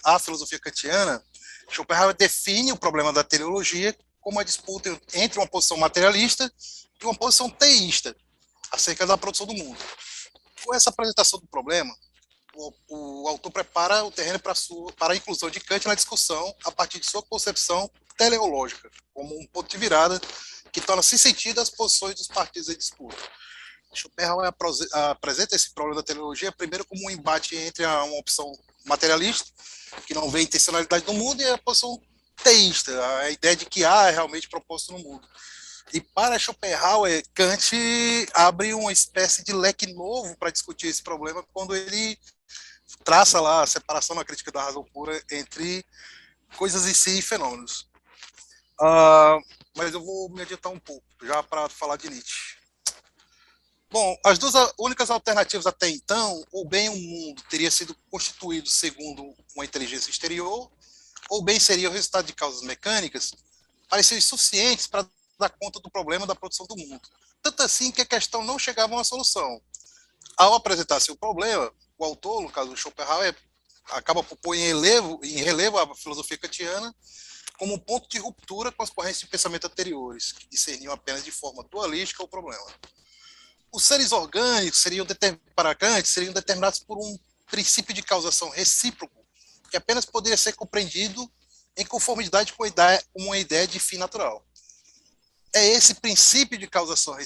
à filosofia kantiana, Schopenhauer define o problema da teleologia como a disputa entre uma posição materialista e uma posição teísta acerca da produção do mundo. Com essa apresentação do problema, o autor prepara o terreno para a inclusão de Kant na discussão a partir de sua concepção teleológica, como um ponto de virada que torna sem sentido as posições dos partidos em disputa. Schopenhauer apresenta esse problema da teleologia primeiro como um embate entre uma opção materialista, que não vê intencionalidade no mundo, e a posição teísta, a ideia de que há realmente propósito no mundo. E para Schopenhauer, Kant abre uma espécie de leque novo para discutir esse problema quando ele traça lá a separação na crítica da razão pura entre coisas em si e fenômenos. Mas eu vou me adiantar um pouco, já para falar de Nietzsche. Bom, as duas únicas alternativas até então, ou bem o mundo teria sido constituído segundo uma inteligência exterior, ou bem seria o resultado de causas mecânicas, pareciam insuficientes para dar conta do problema da produção do mundo. Tanto assim que a questão não chegava a uma solução. Ao apresentar seu problema, o autor, no caso do Schopenhauer, acaba por pôr em relevo a filosofia kantiana como um ponto de ruptura com as correntes de pensamento anteriores, que discerniam apenas de forma dualística o problema. Os seres orgânicos para Kant seriam determinados por um princípio de causação recíproco que apenas poderia ser compreendido em conformidade com uma ideia de fim natural. É esse princípio de causação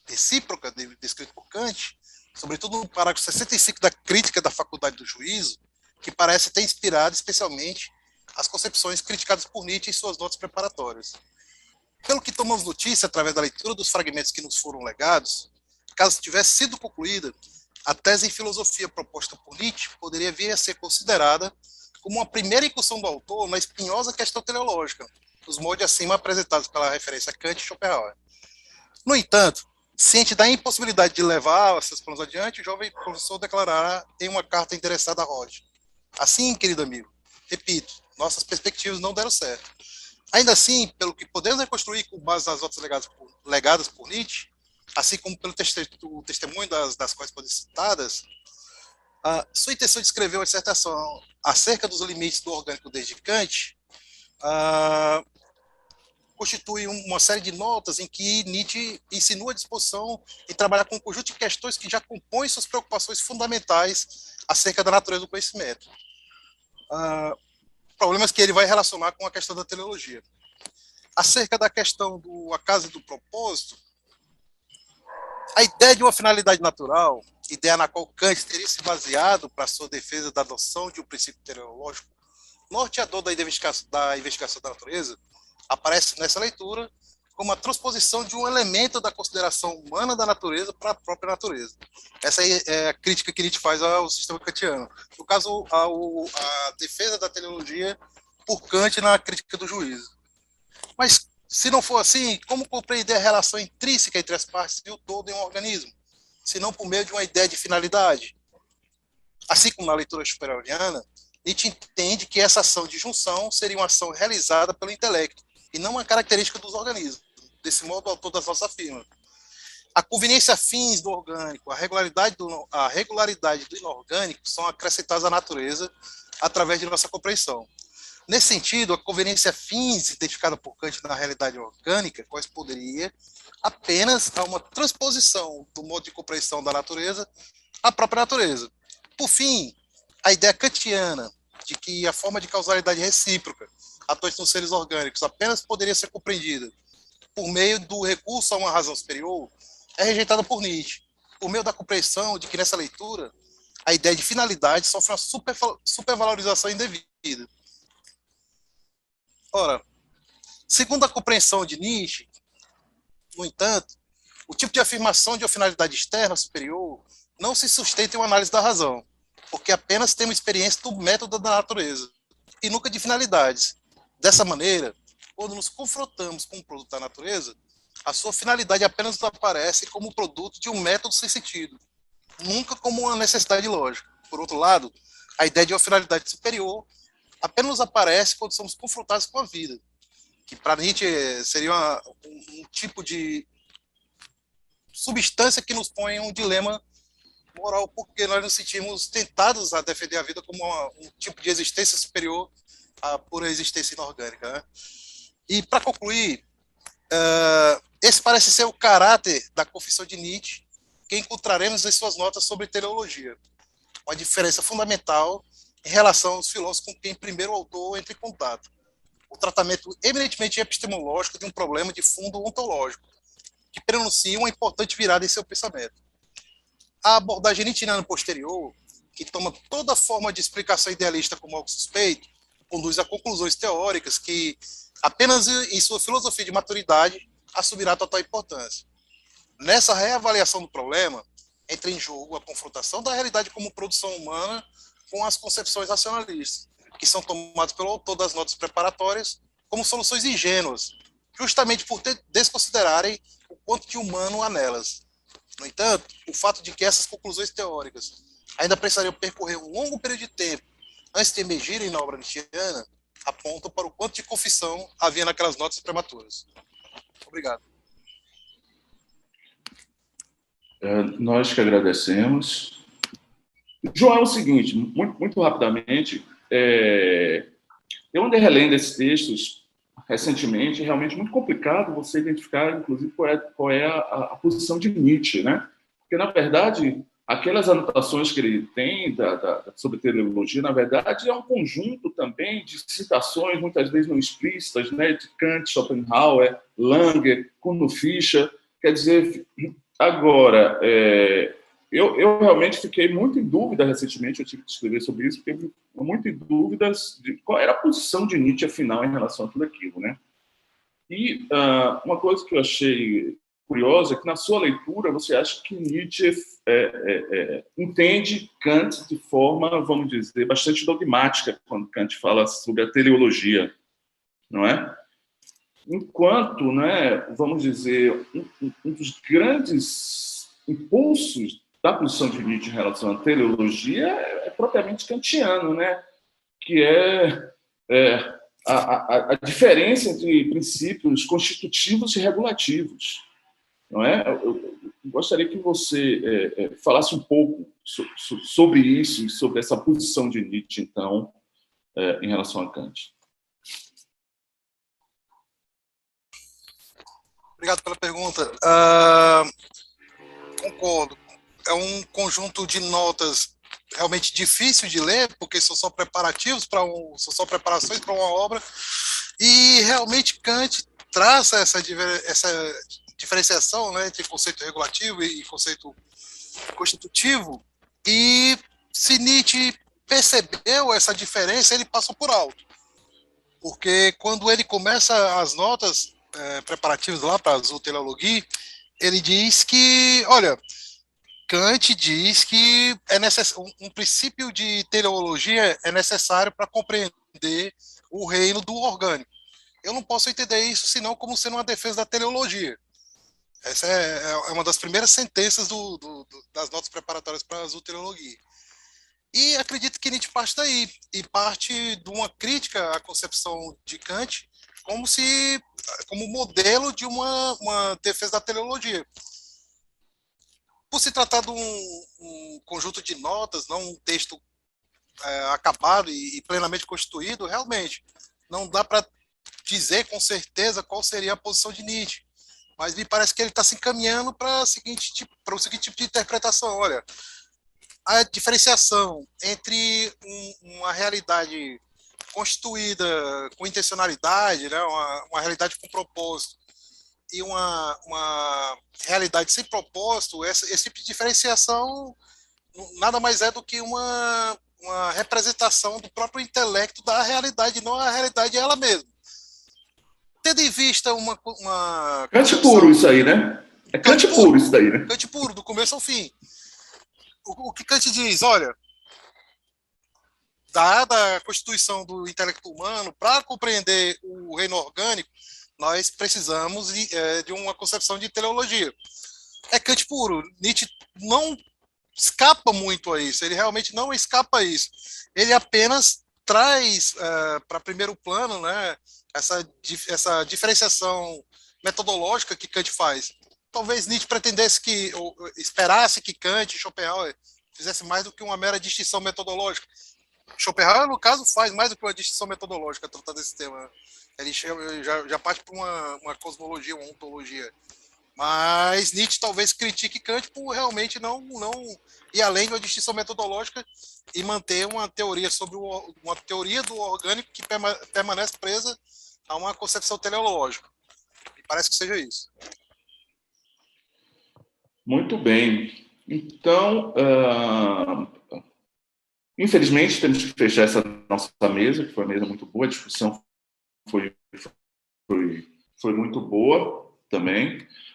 recíproca descrito por Kant, sobretudo no parágrafo 65 da Crítica da Faculdade do Juízo, que parece ter inspirado especialmente as concepções criticadas por Nietzsche em suas notas preparatórias. Pelo que tomamos notícia através da leitura dos fragmentos que nos foram legados, caso tivesse sido concluída, a tese em filosofia proposta por Nietzsche poderia vir a ser considerada como uma primeira incursão do autor na espinhosa questão teleológica, nos moldes acima apresentados pela referência Kant e Schopenhauer. No entanto, ciente da impossibilidade de levar esses planos adiante, o jovem professor declarará em uma carta endereçada a Roger: assim, querido amigo, repito, nossas perspectivas não deram certo. Ainda assim, pelo que podemos reconstruir com base nas notas legadas por Nietzsche, assim como pelo testemunho das quais podem ser citadas, sua intenção de escrever uma dissertação acerca dos limites do orgânico desde Kant constitui uma série de notas em que Nietzsche insinua a disposição em trabalhar com um conjunto de questões que já compõem suas preocupações fundamentais acerca da natureza do conhecimento. Problemas que ele vai relacionar com a questão da teleologia. Acerca da questão do acaso e do propósito, a ideia de uma finalidade natural, ideia na qual Kant teria se baseado para sua defesa da adoção de um princípio teleológico norteador da investigação da natureza, aparece nessa leitura como a transposição de um elemento da consideração humana da natureza para a própria natureza. Essa é a crítica que Nietzsche faz ao sistema kantiano. No caso, a defesa da teleologia por Kant na crítica do juízo. Mas, se não for assim, como compreender a relação intrínseca entre as partes e o todo em um organismo, se não por meio de uma ideia de finalidade? Assim como na leitura schopenhaueriana, Nietzsche entende que essa ação de junção seria uma ação realizada pelo intelecto, e não uma característica dos organismos. Desse modo, o autor das notas afirma: a conveniência fins do orgânico, a regularidade do inorgânico são acrescentadas à natureza através de nossa compreensão. Nesse sentido, a conveniência fins identificada por Kant na realidade orgânica corresponderia apenas a uma transposição do modo de compreensão da natureza à própria natureza. Por fim, a ideia kantiana de que a forma de causalidade recíproca atuante nos seres orgânicos apenas poderia ser compreendida por meio do recurso a uma razão superior é rejeitada por Nietzsche, por meio da compreensão de que nessa leitura a ideia de finalidade sofre uma supervalorização indevida. Ora, segundo a compreensão de Nietzsche, no entanto, o tipo de afirmação de uma finalidade externa superior não se sustenta em uma análise da razão, porque apenas temos experiência do método da natureza, e nunca de finalidades. Dessa maneira, quando nos confrontamos com um produto da natureza, a sua finalidade apenas aparece como produto de um método sem sentido, nunca como uma necessidade lógica. Por outro lado, a ideia de uma finalidade superior apenas aparece quando somos confrontados com a vida, que para Nietzsche seria um tipo de substância que nos põe em um dilema moral, porque nós nos sentimos tentados a defender a vida como um tipo de existência superior à pura existência inorgânica, né? E, para concluir, esse parece ser o caráter da confissão de Nietzsche que encontraremos em suas notas sobre teleologia, uma diferença fundamental em relação aos filósofos com quem primeiro o autor entra em contato: o tratamento eminentemente epistemológico de um problema de fundo ontológico, que prenuncia uma importante virada em seu pensamento. A abordagem nietzschiana posterior, que toma toda forma de explicação idealista como algo suspeito, conduz a conclusões teóricas que, apenas em sua filosofia de maturidade, assumirá total importância. Nessa reavaliação do problema, entra em jogo a confrontação da realidade como produção humana com as concepções racionalistas, que são tomadas pelo autor das notas preparatórias como soluções ingênuas, justamente por desconsiderarem o quanto de humano há nelas. No entanto, o fato de que essas conclusões teóricas ainda precisariam percorrer um longo período de tempo antes de emergirem na obra nietzschiana aponta para o quanto de confissão havia naquelas notas prematuras. Obrigado. Nós que agradecemos. João, é o seguinte, muito rapidamente, eu andei relendo esses textos recentemente, é realmente muito complicado você identificar, inclusive, qual é a posição de Nietzsche, né? Porque, na verdade, aquelas anotações que ele tem sobre teleologia, na verdade, é um conjunto também de citações, muitas vezes não explícitas, né, de Kant, Schopenhauer, Langer, Kuno Fischer. Quer dizer, agora, eu realmente fiquei muito em dúvida recentemente, eu tive que escrever sobre isso, fiquei muito em dúvidas de qual era a posição de Nietzsche, afinal, em relação a tudo aquilo, né? E uma coisa que eu achei curiosa é que, na sua leitura, você acha que Nietzsche entende Kant de forma, vamos dizer, bastante dogmática, quando Kant fala sobre a teleologia, não é? Enquanto, né, vamos dizer, um dos grandes impulsos da posição de Nietzsche em relação à teleologia é propriamente kantiano, né? Que a diferença entre princípios constitutivos e regulativos, não é? Eu gostaria que você falasse um pouco sobre isso, sobre essa posição de Nietzsche, então, em relação a Kant. Obrigado pela pergunta. Concordo. É um conjunto de notas realmente difícil de ler, porque são só preparativos são só preparações para uma obra. E realmente Kant traça essa diferenciação, né, entre conceito regulativo e conceito constitutivo. E se Nietzsche percebeu essa diferença, ele passou por alto. Porque quando ele começa as notas preparativas lá para a Zooteleologie, ele diz que, olha, Kant diz que um princípio de teleologia é necessário para compreender o reino do orgânico. Eu não posso entender isso senão como sendo uma defesa da teleologia. Essa é uma das primeiras sentenças das notas preparatórias para a Zooteleologie. E acredito que Nietzsche parte daí, e parte de uma crítica à concepção de Kant como modelo de uma defesa da teleologia. Por se tratar de um conjunto de notas, não um texto acabado e plenamente constituído, realmente, não dá para dizer com certeza qual seria a posição de Nietzsche. Mas me parece que ele está se encaminhando para o seguinte tipo de interpretação. Olha, a diferenciação entre uma realidade constituída com intencionalidade, né, uma realidade com propósito, e uma realidade sem propósito, esse tipo de diferenciação nada mais é do que uma representação do próprio intelecto da realidade, não a realidade ela mesma. Tendo em vista uma Kant puro isso aí, né? É Kant puro isso daí, né? Kant puro, do começo ao fim. O que Kant diz, olha, dada a constituição do intelecto humano, para compreender o reino orgânico, nós precisamos de uma concepção de teleologia. É Kant puro. Nietzsche não escapa muito a isso, ele realmente não escapa a isso. Ele apenas traz para primeiro plano, né, essa diferenciação metodológica que Kant faz. Talvez Nietzsche pretendesse ou esperasse que Kant e Schopenhauer fizessem mais do que uma mera distinção metodológica. Schopenhauer, no caso, faz mais do que uma distinção metodológica tratando desse tema. Ele já parte para uma cosmologia, uma ontologia. Mas Nietzsche talvez critique Kant por realmente não ir além de uma distinção metodológica e manter uma teoria uma teoria do orgânico que permanece presa a uma concepção teleológica. E parece que seja isso. Muito bem. Então, infelizmente, temos que fechar essa nossa mesa, que foi uma mesa muito boa, a discussão foi muito boa também.